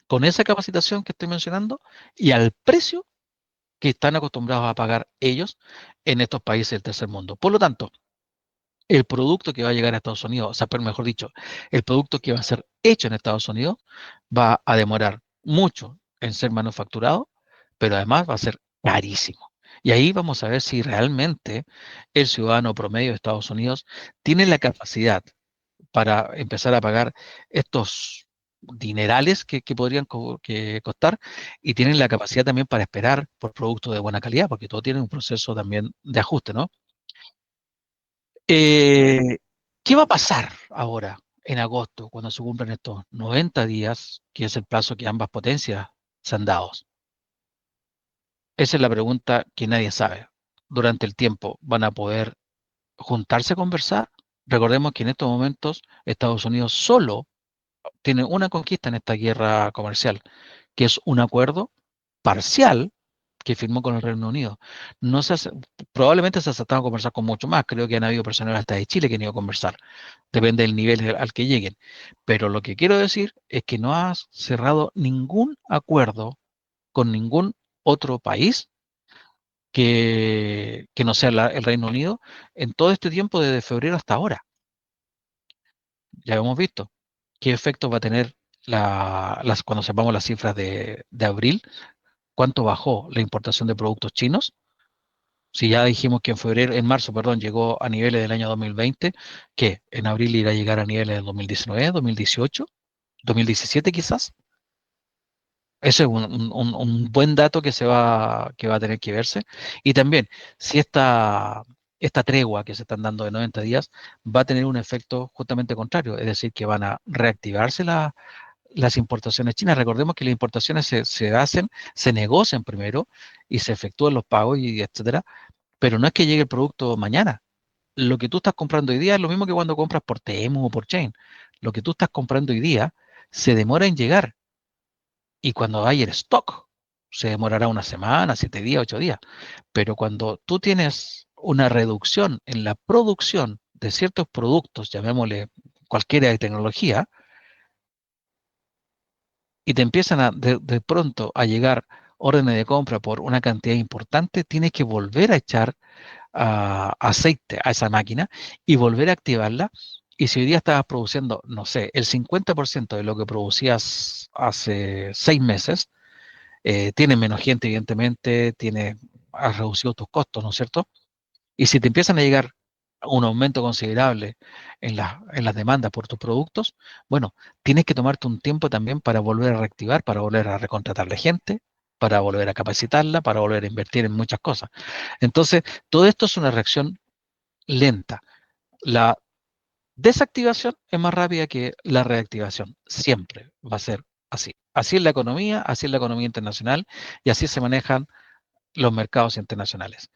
con esa capacitación que estoy mencionando y al precio que están acostumbrados a pagar ellos en estos países del tercer mundo. Por lo tanto, el producto que va a llegar a Estados Unidos, o sea, pero mejor dicho, el producto que va a ser hecho en Estados Unidos va a demorar mucho en ser manufacturado, pero además va a ser carísimo. Y ahí vamos a ver si realmente el ciudadano promedio de Estados Unidos tiene la capacidad para empezar a pagar estos dinerales que podrían que costar y tienen la capacidad también para esperar por productos de buena calidad, porque todo tiene un proceso también de ajuste, ¿no? Eh, ¿Qué va a pasar ahora en agosto cuando se cumplan estos 90 días, que es el plazo que ambas potencias se han dado? Esa es la pregunta que nadie sabe. Durante el tiempo, ¿van a poder juntarse a conversar? Recordemos que en estos momentos Estados Unidos solo tiene una conquista en esta guerra comercial, que es un acuerdo parcial que firmó con el Reino Unido. No se hace- Probablemente se ha tratado de conversar con mucho más. Creo que han habido personas hasta de Chile que han ido a conversar. Depende del nivel al que lleguen. Pero lo que quiero decir es que no ha cerrado ningún acuerdo con ningún otro país que no sea el Reino Unido en todo este tiempo desde febrero hasta ahora. Ya hemos visto qué efectos va a tener cuando sepamos las cifras de abril, cuánto bajó la importación de productos chinos. Si ya dijimos que en marzo, perdón, llegó a niveles del año 2020, que en abril irá a llegar a niveles del 2019, 2018, 2017 quizás. Eso es un buen dato que va a tener que verse. Y también, si esta tregua que se están dando de 90 días va a tener un efecto justamente contrario, es decir, que van a reactivarse las importaciones chinas. Recordemos que las importaciones se hacen, se negocian primero y se efectúan los pagos y etcétera, pero no es que llegue el producto mañana. Lo que tú estás comprando hoy día es lo mismo que cuando compras por Temu o por Chain. Lo que tú estás comprando hoy día se demora en llegar y cuando hay el stock se demorará una semana, 7 días, 8 días. Pero cuando tú tienes una reducción en la producción de ciertos productos, llamémosle cualquiera de tecnología, y te empiezan de pronto a llegar órdenes de compra por una cantidad importante, tienes que volver a echar aceite a esa máquina y volver a activarla. Y si hoy día estabas produciendo, no sé, el 50% de lo que producías hace 6 meses, tienes menos gente, evidentemente, has reducido tus costos, ¿no es cierto? Y si te empiezan a llegar un aumento considerable en las demandas por tus productos, bueno, tienes que tomarte un tiempo también para volver a reactivar, para volver a recontratarle gente, para volver a capacitarla, para volver a invertir en muchas cosas. Entonces, todo esto es una reacción lenta. La desactivación es más rápida que la reactivación. Siempre va a ser así. Así es la economía internacional y así se manejan los mercados internacionales.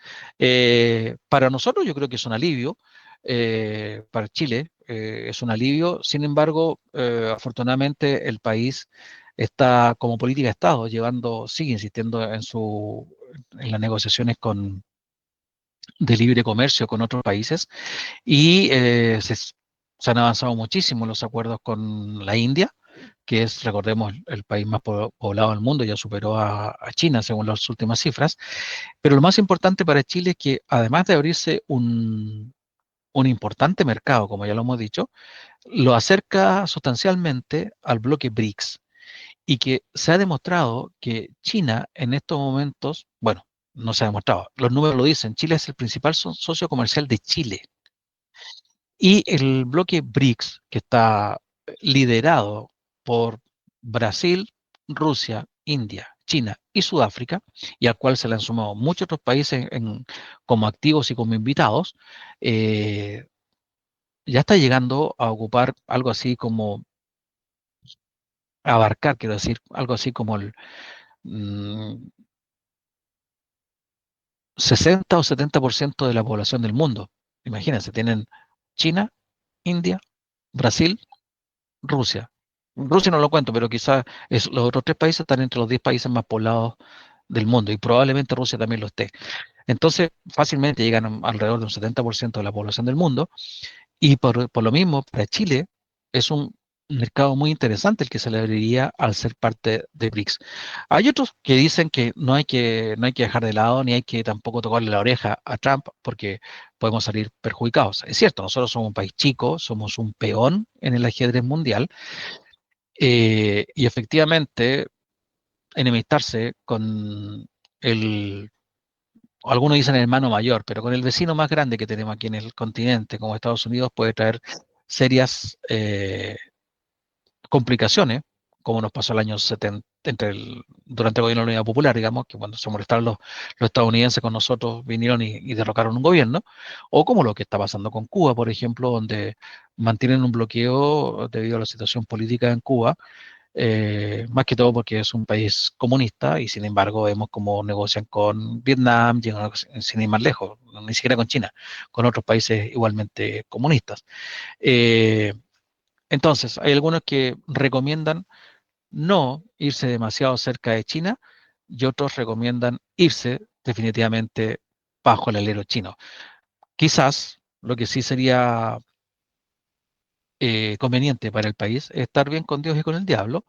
Para nosotros yo creo que es un alivio, para Chile es un alivio, sin embargo, afortunadamente el país está como política de Estado, sigue insistiendo en las negociaciones de libre comercio con otros países y se han avanzado muchísimo los acuerdos con la India, que es, recordemos, el país más poblado del mundo, ya superó a China según las últimas cifras. Pero lo más importante para Chile es que además de abrirse un importante mercado, como ya lo hemos dicho, lo acerca sustancialmente al bloque BRICS y que se ha demostrado que China en estos momentos, bueno, no se ha demostrado, los números lo dicen, Chile es el principal socio comercial de Chile y el bloque BRICS, que está liderado por Brasil, Rusia, India, China y Sudáfrica, y al cual se le han sumado muchos otros países como activos y como invitados, eh, ya está llegando a ocupar algo así como, abarcar, quiero decir, algo así como el 60 o 70% de la población del mundo. Imagínense, tienen China, India, Brasil, Rusia. Rusia no lo cuento, pero quizás los otros 3 países están entre los 10 países más poblados del mundo y probablemente Rusia también lo esté. Entonces, fácilmente llegan alrededor de un 70% de la población del mundo y por lo mismo, para Chile es un mercado muy interesante el que se le abriría al ser parte de BRICS. Hay otros que dicen que no hay que dejar de lado ni hay que tampoco tocarle la oreja a Trump porque podemos salir perjudicados. Es cierto, nosotros somos un país chico, somos un peón en el ajedrez mundial, y efectivamente enemistarse con el, algunos dicen el hermano mayor, pero con el vecino más grande que tenemos aquí en el continente, como Estados Unidos, puede traer serias complicaciones, como nos pasó el año 70, durante el gobierno de la Unidad Popular, digamos, que cuando se molestaron los estadounidenses con nosotros, vinieron y derrocaron un gobierno, o como lo que está pasando con Cuba, por ejemplo, donde mantienen un bloqueo debido a la situación política en Cuba, más que todo porque es un país comunista y sin embargo vemos cómo negocian con Vietnam, sin ir más lejos, ni siquiera con China, con otros países igualmente comunistas. Eh, entonces, hay algunos que recomiendan no irse demasiado cerca de China y otros recomiendan irse definitivamente bajo el alero chino. Quizás lo que sí sería conveniente para el país es estar bien con Dios y con el diablo.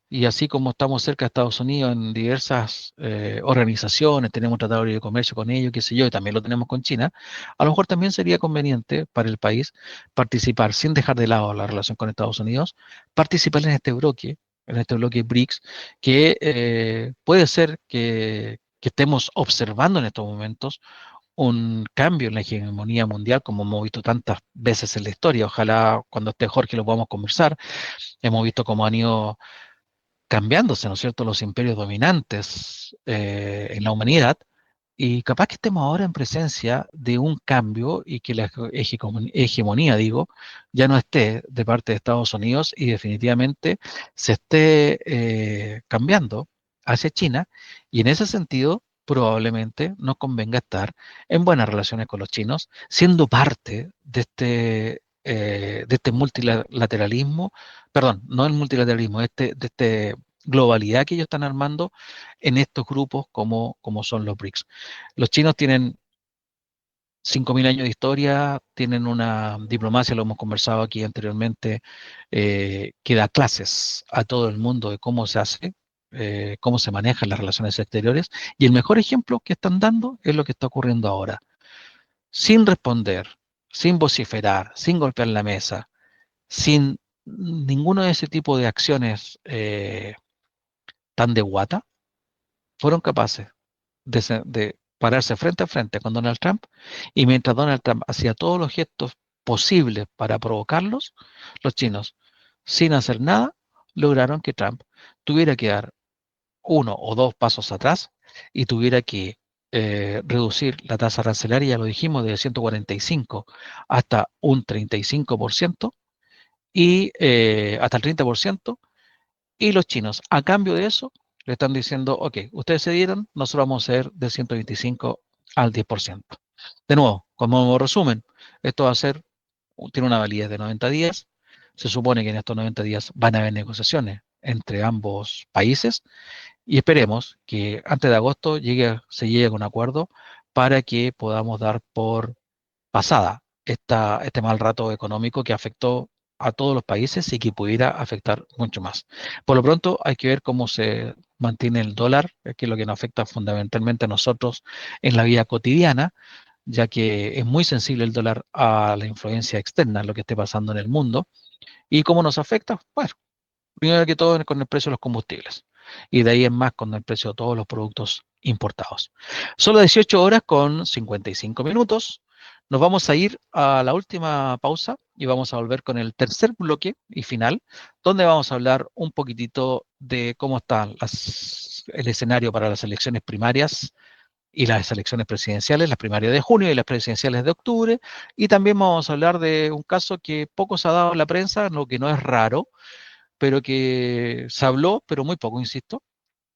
Y así como estamos cerca de Estados Unidos en diversas organizaciones, tenemos tratado de libre comercio con ellos, qué sé yo, y también lo tenemos con China, a lo mejor también sería conveniente para el país participar, sin dejar de lado la relación con Estados Unidos, participar en este bloque BRICS, que puede ser que estemos observando en estos momentos un cambio en la hegemonía mundial, como hemos visto tantas veces en la historia. Ojalá cuando esté Jorge lo podamos conversar. Hemos visto cómo han ido cambiándose, ¿no es cierto?, los imperios dominantes en la humanidad, y capaz que estemos ahora en presencia de un cambio y que la hegemonía, digo, ya no esté de parte de Estados Unidos y definitivamente se esté cambiando hacia China, y en ese sentido probablemente nos convenga estar en buenas relaciones con los chinos, siendo parte de este multilateralismo, perdón, no el multilateralismo, de este globalidad que ellos están armando en estos grupos como son los BRICS. Los chinos tienen 5.000 años de historia, tienen una diplomacia, lo hemos conversado aquí anteriormente, que da clases a todo el mundo de cómo se hace, cómo se manejan las relaciones exteriores, y el mejor ejemplo que están dando es lo que está ocurriendo ahora. Sin responder, sin vociferar, sin golpear la mesa, sin ninguno de ese tipo de acciones tan de guata, fueron capaces de pararse frente a frente con Donald Trump, y mientras Donald Trump hacía todos los gestos posibles para provocarlos, los chinos, sin hacer nada, lograron que Trump tuviera que dar uno o dos pasos atrás y tuviera que reducir la tasa arancelaria, ya lo dijimos, de 145 hasta un 35% y hasta el 30%, y los chinos, a cambio de eso, le están diciendo, ok, ustedes se dieron, nosotros vamos a ser de 125 al 10%. De nuevo, como resumen, esto va a ser, tiene una validez de 90 días. Se supone que en estos 90 días van a haber negociaciones entre ambos países y esperemos que antes de agosto se llegue a un acuerdo para que podamos dar por pasada este mal rato económico que afectó a todos los países y que pudiera afectar mucho más. Por lo pronto hay que ver cómo se mantiene el dólar, que es lo que nos afecta fundamentalmente a nosotros en la vida cotidiana, ya que es muy sensible el dólar a la influencia externa, lo que esté pasando en el mundo. ¿Y cómo nos afecta? Bueno, primero que todo con el precio de los combustibles. Y de ahí en más con el precio de todos los productos importados. Son las 18 horas con 55 minutos. Nos vamos a ir a la última pausa y vamos a volver con el tercer bloque y final, donde vamos a hablar un poquitito de cómo está el escenario para las elecciones primarias y las elecciones presidenciales, las primarias de junio y las presidenciales de octubre. Y también vamos a hablar de un caso que poco se ha dado en la prensa, lo que no es raro, pero que se habló, pero muy poco, insisto,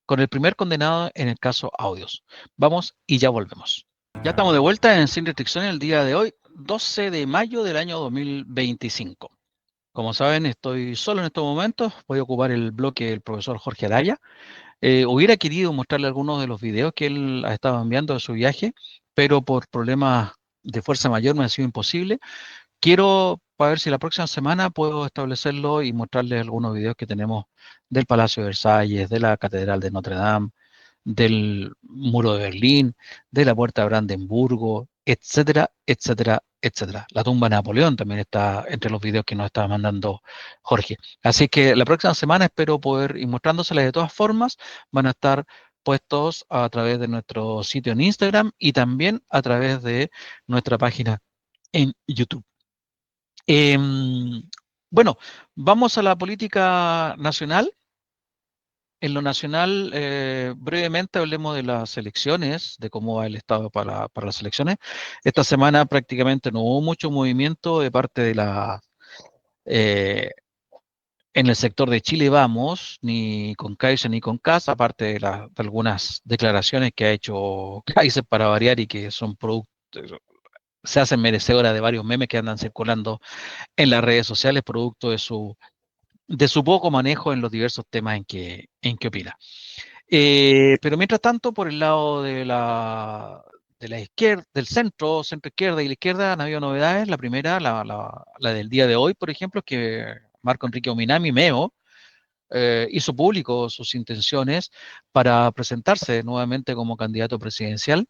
con el primer condenado en el caso Audios. Vamos y ya volvemos. Ya estamos de vuelta en Sin Restricciones el día de hoy, 12 de mayo del año 2025. Como saben, estoy solo en estos momentos, voy a ocupar el bloque del profesor Jorge Araya. Hubiera querido mostrarle algunos de los videos que él ha estado enviando de su viaje, pero por problemas de fuerza mayor me ha sido imposible. Quiero para ver si la próxima semana puedo establecerlo y mostrarles algunos videos que tenemos del Palacio de Versalles, de la Catedral de Notre Dame, del Muro de Berlín, de la Puerta de Brandenburgo, etcétera, etcétera, etcétera. La tumba de Napoleón también está entre los videos que nos estaba mandando Jorge. Así que la próxima semana espero poder ir mostrándoselas. De todas formas, van a estar puestos a través de nuestro sitio en Instagram y también a través de nuestra página en YouTube. Bueno, vamos a la política nacional. En lo nacional, brevemente hablemos de las elecciones, de cómo va el estado para las elecciones. Esta semana prácticamente no hubo mucho movimiento de parte de eh, en el sector de Chile Vamos, ni con Kaiser ni con CAS, aparte de algunas declaraciones que ha hecho Kaiser para variar y que son se hacen merecedoras de varios memes que andan circulando en las redes sociales, producto de su poco manejo en los diversos temas en que opina. Pero mientras tanto, por el lado de la izquierda, del centro izquierda y la izquierda, han habido novedades. La primera, la del día de hoy, por ejemplo, es que Marco Enrique Ominami, Meo, hizo público sus intenciones para presentarse nuevamente como candidato presidencial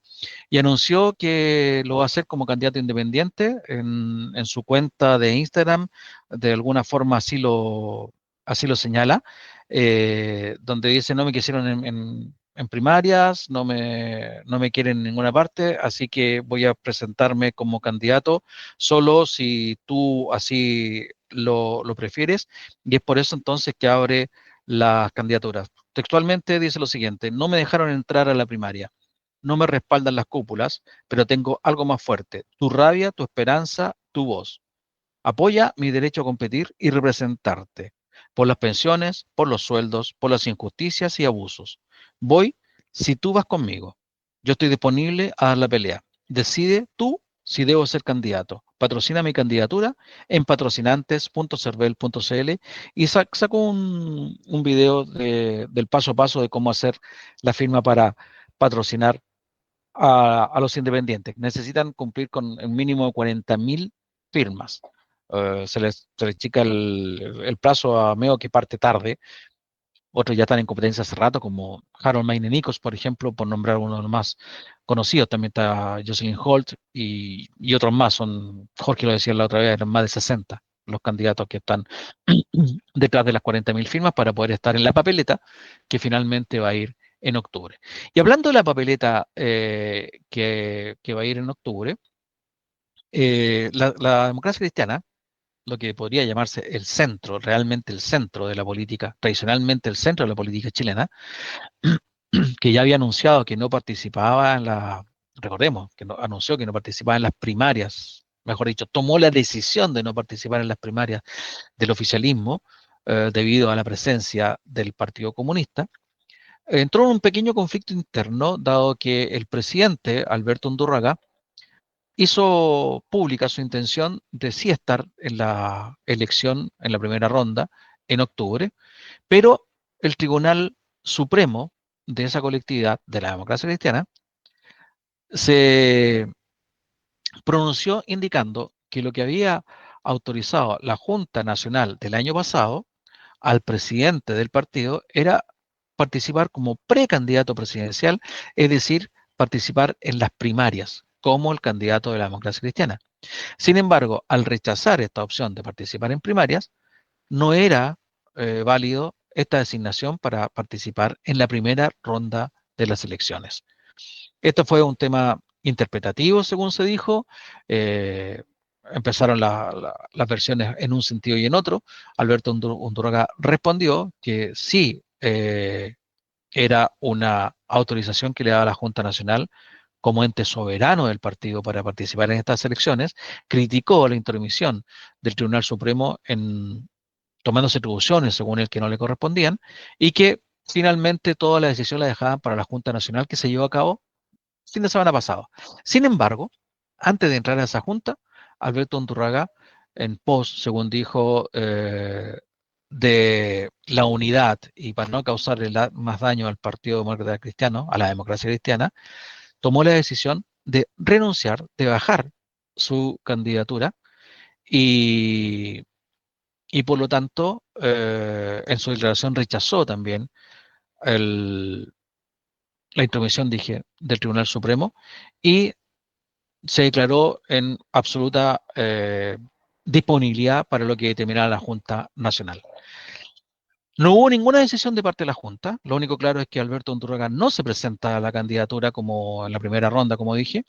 y anunció que lo va a hacer como candidato independiente en su cuenta de Instagram. De alguna forma así lo señala, donde dice: no me quisieron en primarias, no me quieren en ninguna parte, así que voy a presentarme como candidato solo si tú así lo prefieres. Y es por eso entonces que abre las candidaturas. Textualmente dice lo siguiente: no me dejaron entrar a la primaria, no me respaldan las cúpulas, pero tengo algo más fuerte: tu rabia, tu esperanza, tu voz. Apoya mi derecho a competir y representarte por las pensiones, por los sueldos, por las injusticias y abusos. Voy si tú vas conmigo. Yo estoy disponible a dar la pelea. Decide tú si debo ser candidato. Patrocina mi candidatura en patrocinantes.cervel.cl y saco un video del paso a paso de cómo hacer la firma para patrocinar a los independientes. Necesitan cumplir con un mínimo de 40.000 firmas. Se les chica el plazo a Meo, que parte tarde. Otros ya están en competencia hace rato, como Harold Mayne-Nikos, por ejemplo, por nombrar uno de los más conocidos. También está Jocelyn Holt y otros más. Jorge lo decía la otra vez, eran más de 60 los candidatos que están detrás de las 40.000 firmas para poder estar en la papeleta que finalmente va a ir en octubre. Y hablando de la papeleta que va a ir en octubre, la democracia cristiana, lo que podría llamarse el centro, realmente el centro de la política, tradicionalmente el centro de la política chilena, que ya había anunciado que no participaba recordemos, que anunció que no participaba en las primarias, mejor dicho, tomó la decisión de no participar en las primarias del oficialismo debido a la presencia del Partido Comunista. Entró en un pequeño conflicto interno, dado que el presidente, Alberto Undurraga, hizo pública su intención de sí estar en la elección, en la primera ronda, en octubre, pero el Tribunal Supremo de esa colectividad, de la democracia cristiana, se pronunció indicando que lo que había autorizado la Junta Nacional del año pasado al presidente del partido era participar como precandidato presidencial, es decir, participar en las primarias como el candidato de la democracia cristiana. Sin embargo, al rechazar esta opción de participar en primarias, no era válido esta designación para participar en la primera ronda de las elecciones. Esto fue un tema interpretativo, según se dijo. Empezaron las versiones en un sentido y en otro. Alberto Undurraga respondió que sí era una autorización que le daba la Junta Nacional como ente soberano del partido para participar en estas elecciones. Criticó la intromisión del Tribunal Supremo en tomándose atribuciones según él que no le correspondían, y que finalmente toda la decisión la dejaban para la Junta Nacional, que se llevó a cabo fin de semana pasado. Sin embargo, antes de entrar a esa junta, Alberto Undurraga, en pos, según dijo, de la unidad y para no causarle más daño al Partido Demócrata Cristiano, a la democracia cristiana, tomó la decisión de renunciar, de bajar su candidatura y, y por lo tanto, en su declaración rechazó también el, la intromisión, dije, del Tribunal Supremo y se declaró en absoluta disponibilidad para lo que determinara la Junta Nacional. No hubo ninguna decisión de parte de la Junta. Lo único claro es que Alberto Undurraga no se presenta a la candidatura como en la primera ronda, como dije.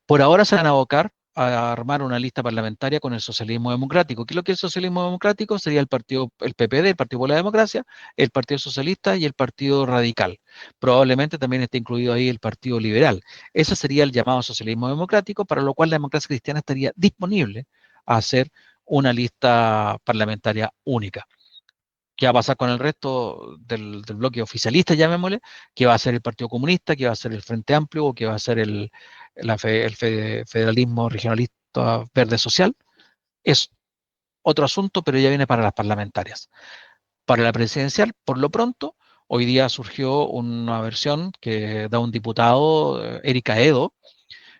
Por ahora se van a abocar a armar una lista parlamentaria con el socialismo democrático. ¿Qué es lo que es el socialismo democrático? Sería el partido, el PPD, el Partido por la Democracia, el Partido Socialista y el Partido Radical. Probablemente también esté incluido ahí el Partido Liberal. Ese sería el llamado socialismo democrático, para lo cual la democracia cristiana estaría disponible a hacer una lista parlamentaria única. ¿Qué va a pasar con el resto del bloque oficialista, llamémosle? ¿Qué va a ser el Partido Comunista? ¿Qué va a ser el Frente Amplio? ¿O qué va a ser el federalismo regionalista verde social? Es otro asunto, pero ya viene para las parlamentarias. Para la presidencial, por lo pronto, hoy día surgió una versión que da un diputado, Erika Edo,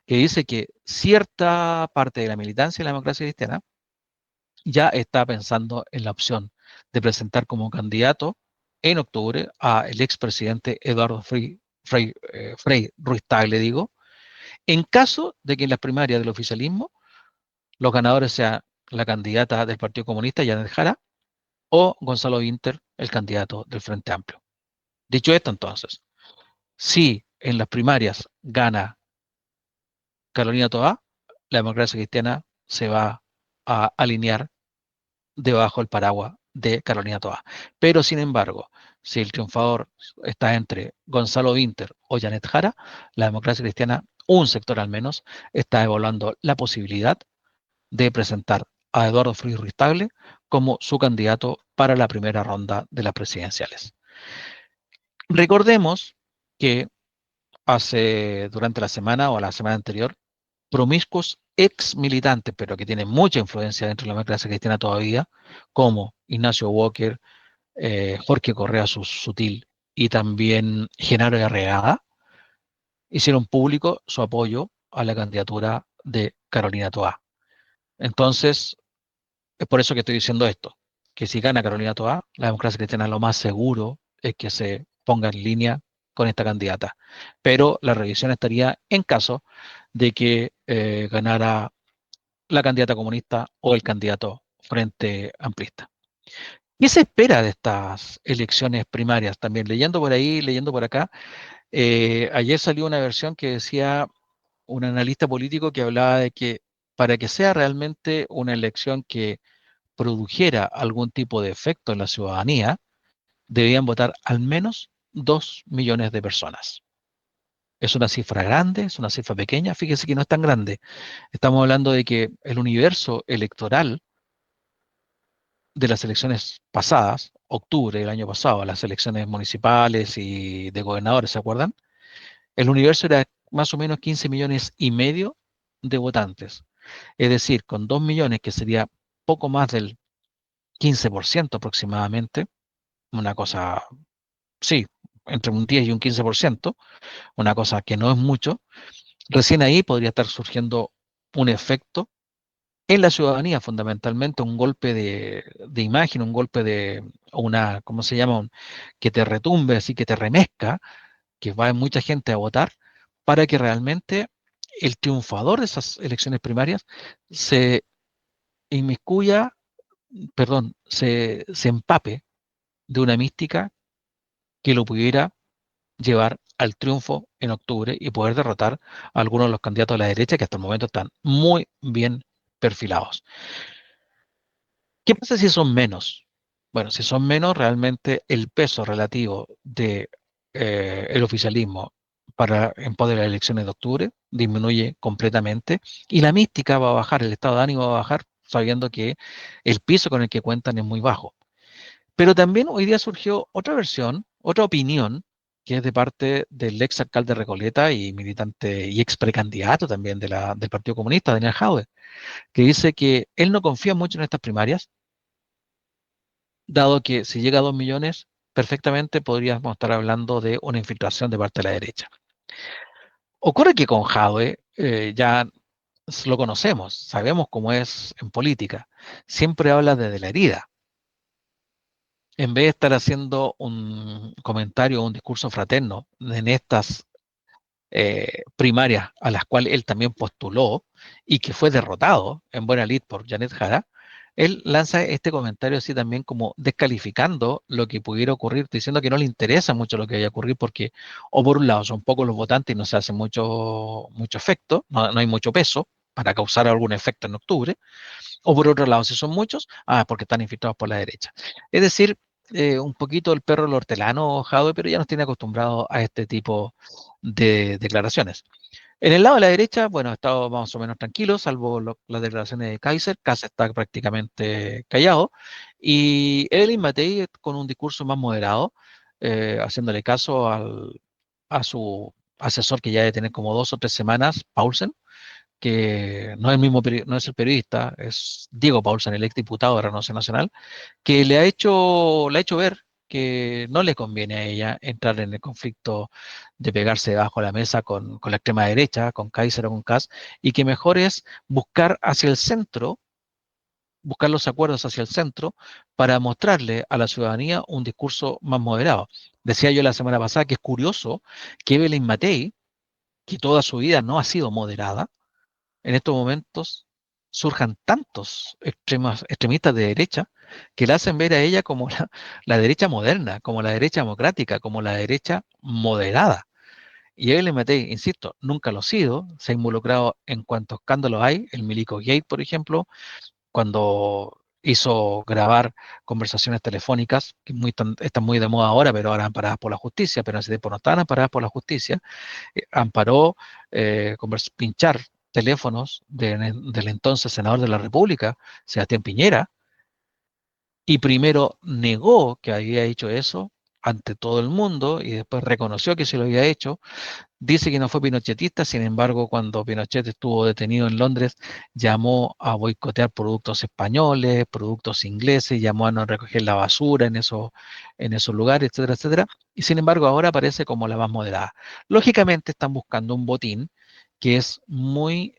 que dice que cierta parte de la militancia de la democracia cristiana ya está pensando en la opción de presentar como candidato en octubre a el expresidente Eduardo Frei Ruiz Tagle, digo, en caso de que en las primarias del oficialismo los ganadores sean la candidata del Partido Comunista, Janet Jara, o Gonzalo Vinter, el candidato del Frente Amplio. Dicho esto, entonces, si en las primarias gana Carolina Toá, la democracia cristiana se va a alinear debajo del paraguas de Carolina Toá. Pero, sin embargo, si el triunfador está entre Gonzalo Vinter o Janet Jara, la democracia cristiana, un sector al menos, está evaluando la posibilidad de presentar a Eduardo Frei Ruiz-Tagle como su candidato para la primera ronda de las presidenciales. Recordemos que durante la semana o la semana anterior, promiscuos ex militantes, pero que tienen mucha influencia dentro de la democracia cristiana todavía, como Ignacio Walker, Jorge Correa Sutil y también Genaro Arreaga, hicieron público su apoyo a la candidatura de Carolina Toá. Entonces, es por eso que estoy diciendo esto, que si gana Carolina Toá, la democracia cristiana lo más seguro es que se ponga en línea con esta candidata. Pero la revisión estaría en caso de que ganara la candidata comunista o el candidato Frente Amplista. ¿Qué se espera de estas elecciones primarias? También leyendo por ahí, leyendo por acá, ayer salió una versión que decía un analista político que hablaba de que para que sea realmente una elección que produjera algún tipo de efecto en la ciudadanía, debían votar al menos 2 millones de personas. Es una cifra grande, es una cifra pequeña, fíjese que no es tan grande. Estamos hablando de que el universo electoral de las elecciones pasadas, octubre del año pasado, las elecciones municipales y de gobernadores, ¿se acuerdan? El universo era más o menos 15 millones y medio de votantes. Es decir, con 2 millones, que sería poco más del 15% aproximadamente, una cosa, sí, entre un 10 y un 15%, una cosa que no es mucho, recién ahí podría estar surgiendo un efecto en la ciudadanía, fundamentalmente un golpe de imagen, un golpe de una, ¿cómo se llama? Que te retumbe, así que te remezca, que va mucha gente a votar, para que realmente el triunfador de esas elecciones primarias se inmiscuya, perdón, se empape de una mística que lo pudiera llevar al triunfo en octubre y poder derrotar a algunos de los candidatos de la derecha que hasta el momento están muy bien perfilados. ¿Qué pasa si son menos? Bueno, si son menos, realmente el peso relativo de el oficialismo en pos de las elecciones de octubre disminuye completamente y la mística va a bajar, el estado de ánimo va a bajar, sabiendo que el piso con el que cuentan es muy bajo. Pero también hoy día surgió otra versión, otra opinión, que es de parte del ex alcalde de Recoleta y militante y ex precandidato también del Partido Comunista, Daniel Jadwe, que dice que él no confía mucho en estas primarias, dado que si llega a 2 millones, perfectamente podríamos estar hablando de una infiltración de parte de la derecha. Ocurre que con Jadwe ya lo conocemos, sabemos cómo es en política, siempre habla desde la herida. En vez de estar haciendo un comentario o un discurso fraterno en estas primarias a las cuales él también postuló y que fue derrotado en buena lid por Janet Jara, él lanza este comentario así también como descalificando lo que pudiera ocurrir, diciendo que no le interesa mucho lo que vaya a ocurrir porque, o por un lado, son pocos los votantes y no se hace mucho efecto, no hay mucho peso para causar algún efecto en octubre, o por otro lado, si son muchos, porque están infiltrados por la derecha. Es decir, un poquito el perro del hortelano, Jadwe, pero ya nos tiene acostumbrados a este tipo de declaraciones. En el lado de la derecha, bueno, ha estado más o menos tranquilo, salvo las declaraciones de Kaiser. Kaiser está prácticamente callado. Y Evelyn Matei con un discurso más moderado, haciéndole caso a su asesor que ya debe tener como 2 o 3 semanas, Paulsen, que no es el mismo, no es el periodista, es Diego Paulsen, el exdiputado de Renovación Nacional, que le ha hecho ver que no le conviene a ella entrar en el conflicto de pegarse debajo de la mesa con la extrema derecha, con Kaiser o con Kass, y que mejor es buscar hacia el centro, buscar los acuerdos hacia el centro para mostrarle a la ciudadanía un discurso más moderado. Decía yo la semana pasada que es curioso que Evelyn Matei, que toda su vida no ha sido moderada, en estos momentos surjan tantos extremistas de derecha que la hacen ver a ella como la derecha moderna, como la derecha democrática, como la derecha moderada. Y Evelyn Matei, insisto, nunca lo ha sido, se ha involucrado en cuantos escándalos hay, el Milico Gate, por ejemplo, cuando hizo grabar conversaciones telefónicas que están muy de moda ahora, pero ahora amparadas por la justicia, pero en ese tiempo no estaban amparadas por la justicia. Amparó pinchar teléfonos del entonces senador de la República, Sebastián Piñera, y primero negó que había hecho eso ante todo el mundo y después reconoció que se lo había hecho. Dice que no fue pinochetista, sin embargo, cuando Pinochet estuvo detenido en Londres, llamó a boicotear productos españoles, productos ingleses, llamó a no recoger la basura en esos lugares, etcétera, etcétera. Y sin embargo, ahora aparece como la más moderada. Lógicamente están buscando un botín que es muy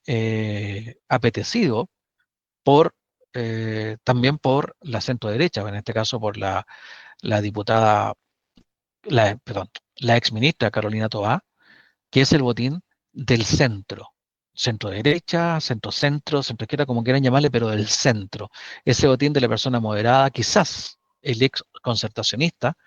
apetecido por también por la centro derecha, en este caso por la diputada, perdón, la exministra Carolina Toá, que es el botín del centro. Centro derecha, centro centro, centro izquierda, como quieran llamarle, pero del centro. Ese botín de la persona moderada, quizás el ex concertacionista,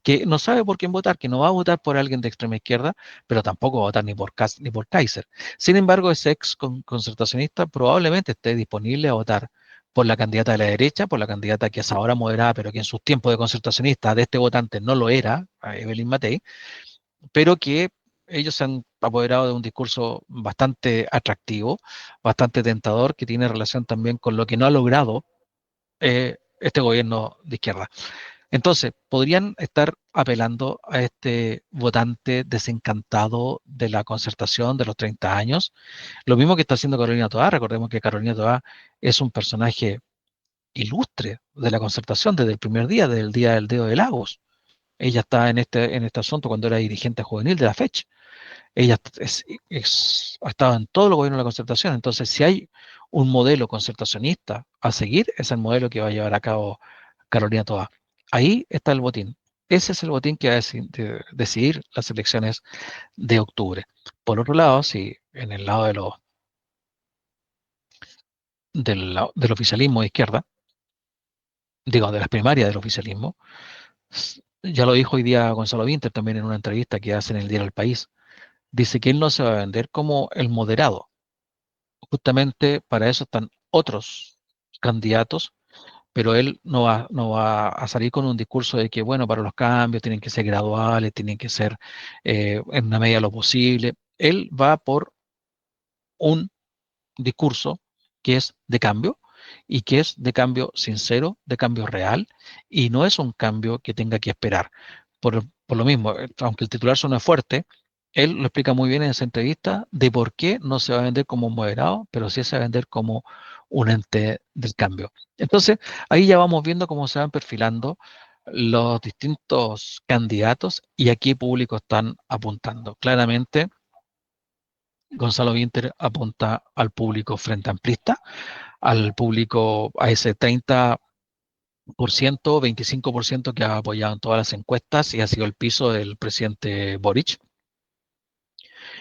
que no sabe por quién votar, que no va a votar por alguien de extrema izquierda, pero tampoco va a votar ni por Kast ni por Kaiser. Sin embargo, ese ex concertacionista probablemente esté disponible a votar por la candidata de la derecha, por la candidata que es ahora moderada, pero que en sus tiempos de concertacionista de este votante no lo era, a Evelyn Matei, pero que ellos se han apoderado de un discurso bastante atractivo, bastante tentador, que tiene relación también con lo que no ha logrado este gobierno de izquierda. Entonces, podrían estar apelando a este votante desencantado de la concertación de los 30 años. Lo mismo que está haciendo Carolina Toá. Recordemos que Carolina Toá es un personaje ilustre de la concertación desde el primer día, desde el día del dedo de Lagos. Ella está en este asunto cuando era dirigente juvenil de la FECH. Ella ha estado en todo el gobierno de la concertación. Entonces, si hay un modelo concertacionista a seguir, es el modelo que va a llevar a cabo Carolina Toá. Ahí está el botín. Ese es el botín que va a decidir las elecciones de octubre. Por otro lado, si en el lado del oficialismo de izquierda, digo, de las primarias del oficialismo, ya lo dijo hoy día Gonzalo Vinter también en una entrevista que hace en el diario El País, dice que él no se va a vender como el moderado. Justamente para eso están otros candidatos, pero él no va a salir con un discurso de que, bueno, para los cambios tienen que ser graduales, tienen que ser en la medida de lo posible. Él va por un discurso que es de cambio y que es de cambio sincero, de cambio real, y no es un cambio que tenga que esperar. Por lo mismo, aunque el titular suene fuerte, él lo explica muy bien en esa entrevista de por qué no se va a vender como un moderado, pero sí se va a vender como un ente del cambio. Entonces, ahí ya vamos viendo cómo se van perfilando los distintos candidatos y a qué público están apuntando. Claramente, Gonzalo Vinter apunta al público frente amplista, al público, a ese 30%, 25% que ha apoyado en todas las encuestas y ha sido el piso del presidente Boric.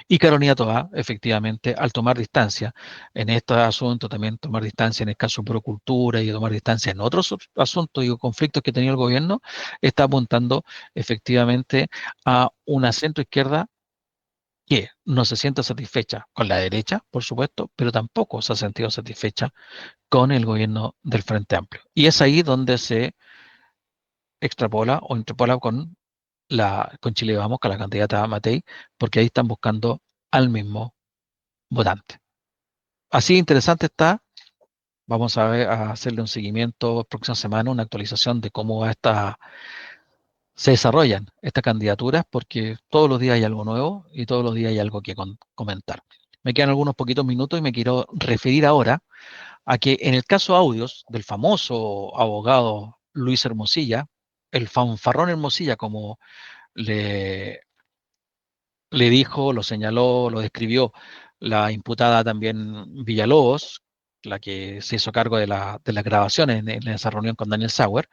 Y Carolina Toá, efectivamente, al tomar distancia en este asunto, también tomar distancia en el caso de Procultura y tomar distancia en otros asuntos y conflictos que tenía el gobierno, está apuntando efectivamente a una centroizquierda que no se sienta satisfecha con la derecha, por supuesto, pero tampoco se ha sentido satisfecha con el gobierno del Frente Amplio. Y es ahí donde se extrapola o interpola con Chile Vamos, con la candidata Matei, porque ahí están buscando al mismo votante. Así interesante está. Vamos a hacerle un seguimiento próxima semana, una actualización de cómo se desarrollan estas candidaturas, porque todos los días hay algo nuevo y todos los días hay algo que comentar. Me quedan algunos poquitos minutos y me quiero referir ahora a que en el caso audios del famoso abogado Luis Hermosilla, el fanfarrón Hermosilla, como le, le dijo, lo señaló, lo describió la imputada también Villalobos, la que se hizo cargo de las grabaciones en esa reunión con Daniel Sauer,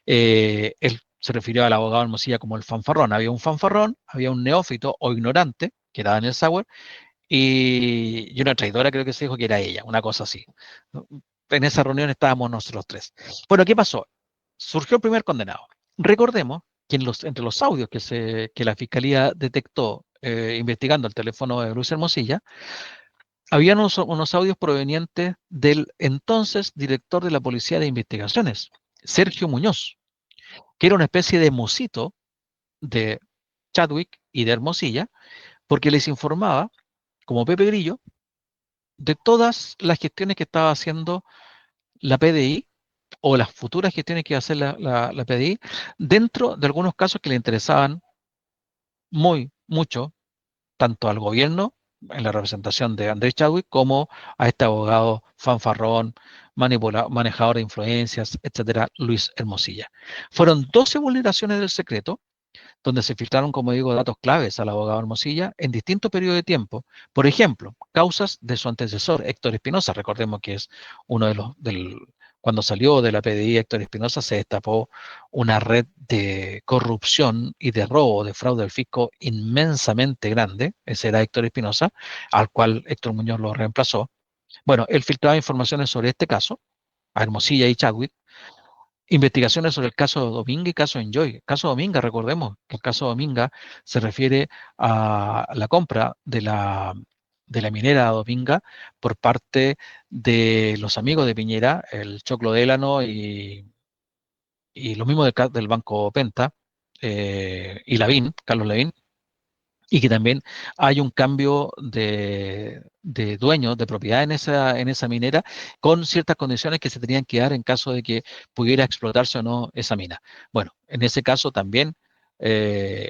él se refirió al abogado Hermosilla como el fanfarrón. Había un fanfarrón, había un neófito o ignorante, que era Daniel Sauer, y una traidora creo que se dijo que era ella, una cosa así. En esa reunión estábamos nosotros tres. Bueno, ¿qué pasó? Surgió el primer condenado. Recordemos que entre los audios que la Fiscalía detectó investigando el teléfono de Luis Hermosilla, habían unos audios provenientes del entonces director de la Policía de Investigaciones, Sergio Muñoz, que era una especie de mocito de Chadwick y de Hermosilla, porque les informaba, como Pepe Grillo, de todas las gestiones que estaba haciendo la PDI o las futuras gestiones que iba a hacer la PDI dentro de algunos casos que le interesaban mucho, tanto al gobierno en la representación de Andrés Chadwick como a este abogado fanfarrón, manejador de influencias, etcétera, Luis Hermosilla. Fueron 12 vulneraciones del secreto donde se filtraron, como digo, datos claves al abogado Hermosilla en distintos periodos de tiempo. Por ejemplo, causas de su antecesor, Héctor Espinosa. Recordemos que es uno de cuando salió de la PDI, Héctor Espinosa, se destapó una red de corrupción y de robo, de fraude al fisco inmensamente grande. Ese era Héctor Espinosa, al cual Héctor Muñoz lo reemplazó. Bueno, él filtraba informaciones sobre este caso, a Hermosilla y Chadwick, investigaciones sobre el caso Dominga y caso Enjoy. El caso Dominga, recordemos que el caso Dominga se refiere a la compra de la minera Dominga por parte de los amigos de Piñera, el Choclo Délano y lo mismo del Banco Penta y Lavín, Carlos Lavín, y que también hay un cambio de dueño, de propiedad en esa minera, con ciertas condiciones que se tenían que dar en caso de que pudiera explotarse o no esa mina. Bueno, en ese caso también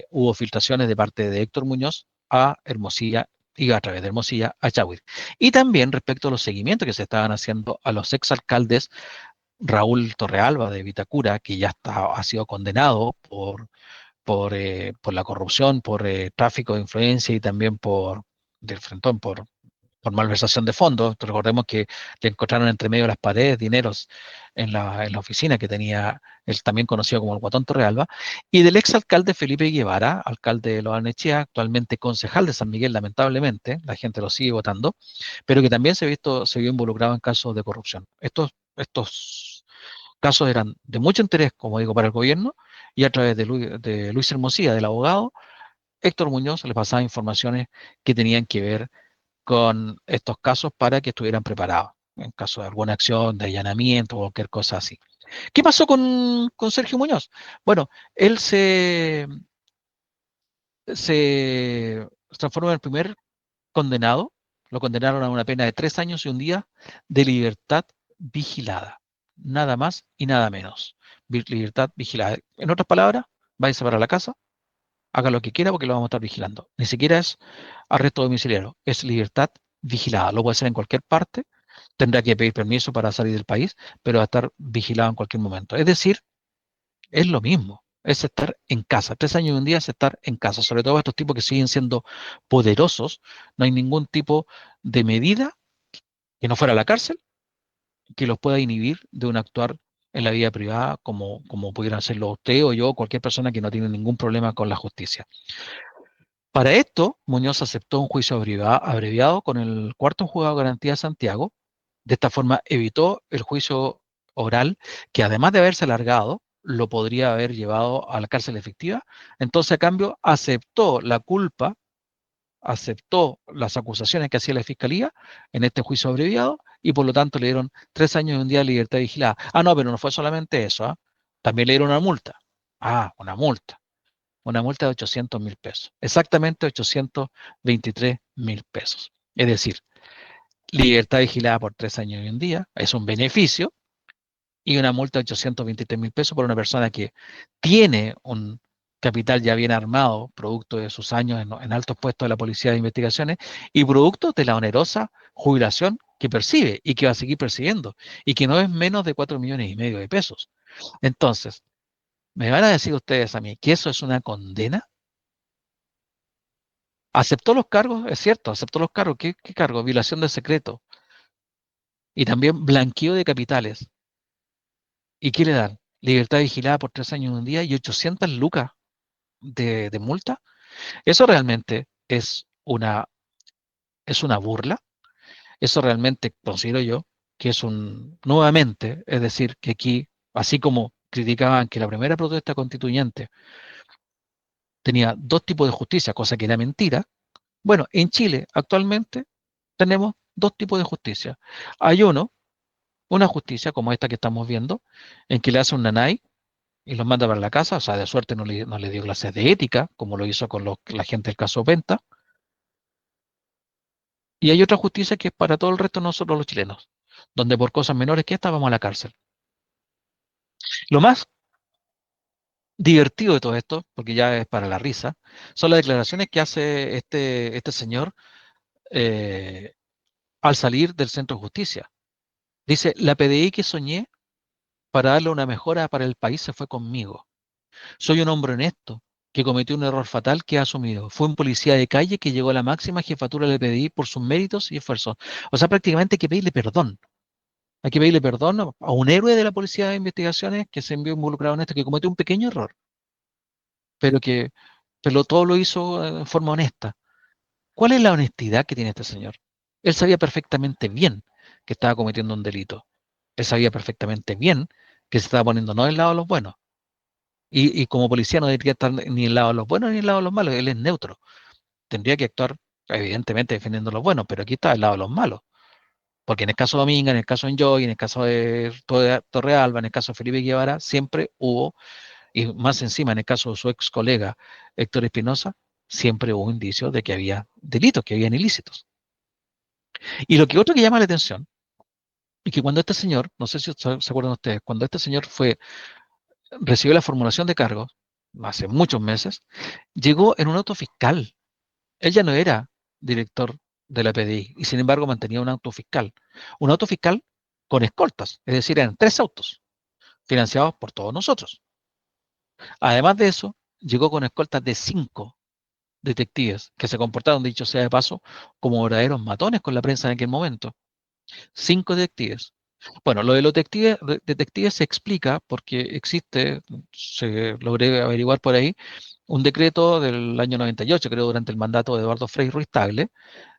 hubo filtraciones de parte de Héctor Muñoz a Hermosilla y a través de Hermosilla a Chawir. Y también respecto a los seguimientos que se estaban haciendo a los exalcaldes Raúl Torrealba de Vitacura, que ya ha sido condenado por la corrupción, por tráfico de influencia y también del Frentón, por malversación de fondos. Recordemos que le encontraron entre medio de las paredes dineros en la oficina que tenía él también conocido como el Guatón Torrealba, y del exalcalde Felipe Guevara, alcalde de Loa Nechea, actualmente concejal de San Miguel, lamentablemente, la gente lo sigue votando, pero que también se vio involucrado en casos de corrupción. Estos casos eran de mucho interés, como digo, para el gobierno, y a través de Luis Hermosilla, del abogado, Héctor Muñoz le pasaba informaciones que tenían que ver con estos casos para que estuvieran preparados en caso de alguna acción de allanamiento o cualquier cosa así. ¿Qué pasó con Sergio Muñoz? Bueno, él se transformó en el primer condenado, lo condenaron a una pena de 3 años y un día de libertad vigilada. Nada más y nada menos. Libertad vigilada. En otras palabras, váyase para la casa, haga lo que quiera porque lo vamos a estar vigilando. Ni siquiera es arresto domiciliario, es libertad vigilada. Lo puede hacer en cualquier parte, tendrá que pedir permiso para salir del país, pero va a estar vigilado en cualquier momento. Es decir, es lo mismo, es estar en casa. 3 años y un día es estar en casa, sobre todo estos tipos que siguen siendo poderosos. No hay ningún tipo de medida que no fuera la cárcel que los pueda inhibir de un actuar en la vida privada como pudieran hacerlo usted o yo o cualquier persona que no tiene ningún problema con la justicia. Para esto, Muñoz aceptó un juicio abreviado con el cuarto juzgado de garantía de Santiago. De esta forma evitó el juicio oral, que además de haberse alargado, lo podría haber llevado a la cárcel efectiva. Entonces, a cambio, aceptó la culpa, aceptó las acusaciones que hacía la fiscalía en este juicio abreviado y por lo tanto le dieron 3 años y un día de libertad vigilada. Ah, no, pero no fue solamente eso, ¿ah? También le dieron una multa. Ah, una multa de 800.000 pesos, exactamente 823.000 pesos. Es decir, libertad vigilada por 3 años y un día es un beneficio y una multa de 823.000 pesos por una persona que tiene un capital ya bien armado, producto de sus años en altos puestos de la Policía de Investigaciones y producto de la onerosa jubilación que percibe y que va a seguir percibiendo y que no es menos de 4,5 millones de pesos. Entonces, ¿me van a decir ustedes a mí que eso es una condena? Aceptó los cargos, es cierto, aceptó los cargos. ¿Qué cargo? Violación del secreto y también blanqueo de capitales. ¿Y qué le dan? Libertad vigilada por 3 años y un día y 800 lucas de multa. Eso realmente es una burla. Eso realmente considero yo que es nuevamente, es decir, que aquí, así como criticaban que la primera protesta constituyente tenía dos tipos de justicia, cosa que era mentira. Bueno, en Chile actualmente tenemos dos tipos de justicia. Hay una justicia como esta que estamos viendo, en que le hace un nanay y los manda para la casa, o sea, de suerte no le dio clases de ética, como lo hizo con la gente del caso Penta. Y hay otra justicia que es para todo el resto de nosotros los chilenos, donde por cosas menores que esta vamos a la cárcel. Lo más divertido de todo esto, porque ya es para la risa, son las declaraciones que hace este señor al salir del centro de justicia. Dice, la PDI que soñé para darle una mejora para el país se fue conmigo. Soy un hombre honesto que cometió un error fatal que ha asumido. Fue un policía de calle que llegó a la máxima jefatura del PDI por sus méritos y esfuerzos. O sea, prácticamente hay que pedirle perdón. Hay que pedirle perdón a un héroe de la policía de investigaciones que se envió involucrado en esto, que cometió un pequeño error, pero pero todo lo hizo de forma honesta. ¿Cuál es la honestidad que tiene este señor? Él sabía perfectamente bien que estaba cometiendo un delito. Él sabía perfectamente bien que se estaba poniendo no del lado de los buenos. Y como policía no debería estar ni del lado de los buenos ni del lado de los malos. Él es neutro. Tendría que actuar, evidentemente, defendiendo a los buenos, pero aquí está del lado de los malos. Porque en el caso de Dominga, en el caso de Enjoy, en el caso de Torrealba, en el caso de Felipe Guevara, siempre hubo, y más encima en el caso de su ex colega Héctor Espinosa, siempre hubo indicios de que había delitos, que habían ilícitos. Y lo que otro que llama la atención, es que cuando este señor, no sé si se acuerdan ustedes, cuando este señor recibió la formulación de cargos, hace muchos meses, llegó en un auto fiscal. Él ya no era director de la PDI y sin embargo mantenía un auto fiscal. Un auto fiscal con escoltas, es decir, eran 3 autos financiados por todos nosotros. Además de eso, llegó con escoltas de 5 detectives que se comportaron, dicho sea de paso, como verdaderos matones con la prensa en aquel momento. 5 detectives. Bueno, lo de los detectives se explica porque existe, se logré averiguar por ahí, un decreto del año 98, creo, durante el mandato de Eduardo Frei Ruiz Tagle,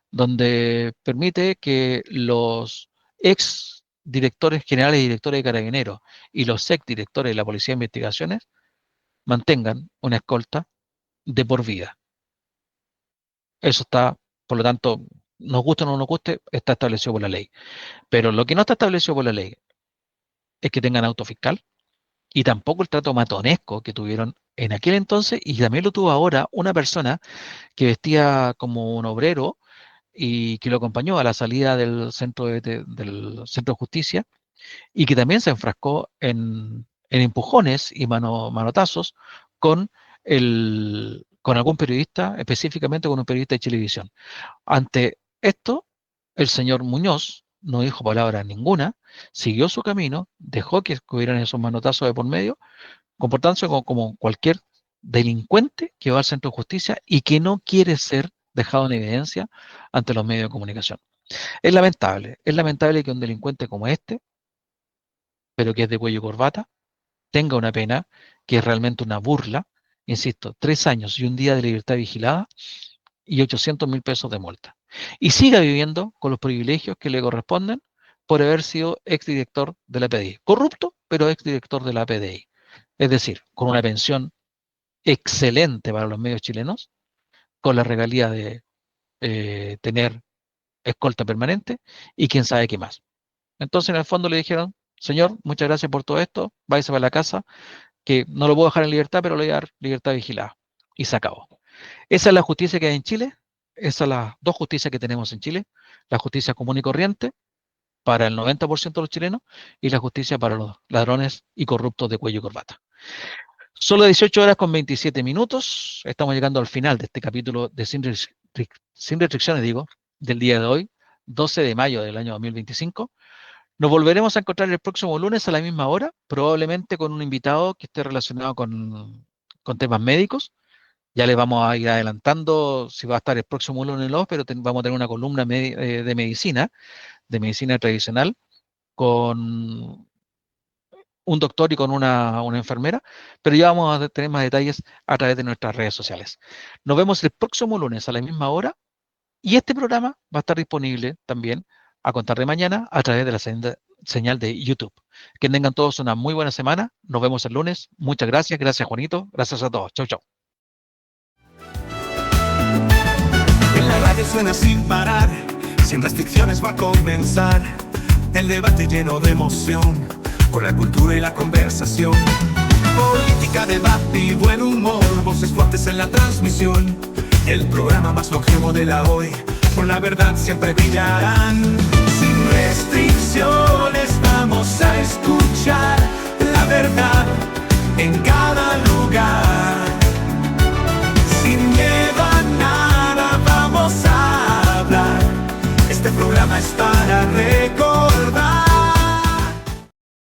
donde permite que los ex directores generales y directores de Carabineros y los ex directores de la Policía de Investigaciones mantengan una escolta de por vida. Eso está, por lo tanto, nos guste o no nos guste, está establecido por la ley. Pero lo que no está establecido por la ley es que tengan auto fiscal y tampoco el trato matonesco que tuvieron en aquel entonces y también lo tuvo ahora una persona que vestía como un obrero y que lo acompañó a la salida del del centro de justicia y que también se enfrascó en empujones y manotazos con, con algún periodista, específicamente con un periodista de Chilevisión. Ante esto, el señor Muñoz no dijo palabra ninguna, siguió su camino, dejó que hubieran esos manotazos de por medio, comportándose como cualquier delincuente que va al centro de justicia y que no quiere ser dejado en evidencia ante los medios de comunicación. Es lamentable que un delincuente como este, pero que es de cuello y corbata, tenga una pena que es realmente una burla, insisto, 3 años y un día de libertad vigilada y 800.000 pesos de multa. Y siga viviendo con los privilegios que le corresponden por haber sido exdirector de la PDI. Corrupto, pero exdirector de la PDI. Es decir, con una pensión excelente para los medios chilenos, con la regalía de tener escolta permanente y quién sabe qué más. Entonces, en el fondo le dijeron, señor, muchas gracias por todo esto, váyase para la casa, que no lo puedo dejar en libertad, pero le voy a dar libertad vigilada. Y se acabó. Esa es la justicia que hay en Chile, esas son las dos justicias que tenemos en Chile, la justicia común y corriente para el 90% de los chilenos y la justicia para los ladrones y corruptos de cuello y corbata. Solo 18 horas con 27 minutos, estamos llegando al final de este capítulo de Sin Restricciones, del día de hoy, 12 de mayo del año 2025. Nos volveremos a encontrar el próximo lunes a la misma hora, probablemente con un invitado que esté relacionado con temas médicos. Ya les vamos a ir adelantando si va a estar el próximo lunes o no, pero vamos a tener una columna de medicina tradicional, con un doctor y con una enfermera, pero ya vamos a tener más detalles a través de nuestras redes sociales. Nos vemos el próximo lunes a la misma hora y este programa va a estar disponible también a contar de mañana a través de la señal de YouTube. Que tengan todos una muy buena semana. Nos vemos el lunes. Muchas gracias. Gracias, Juanito. Gracias a todos. Chau, chau. En la radio suena sin parar, Sin restricciones va a comenzar el debate lleno de emoción, con la cultura y la conversación. Política, debate y buen humor, voces fuertes en la transmisión. El programa más longevo de la hoy, con la verdad siempre brillarán. Sin restricciones vamos a escuchar la verdad en cada lugar. Sin miedo a nada vamos a hablar. Este programa es para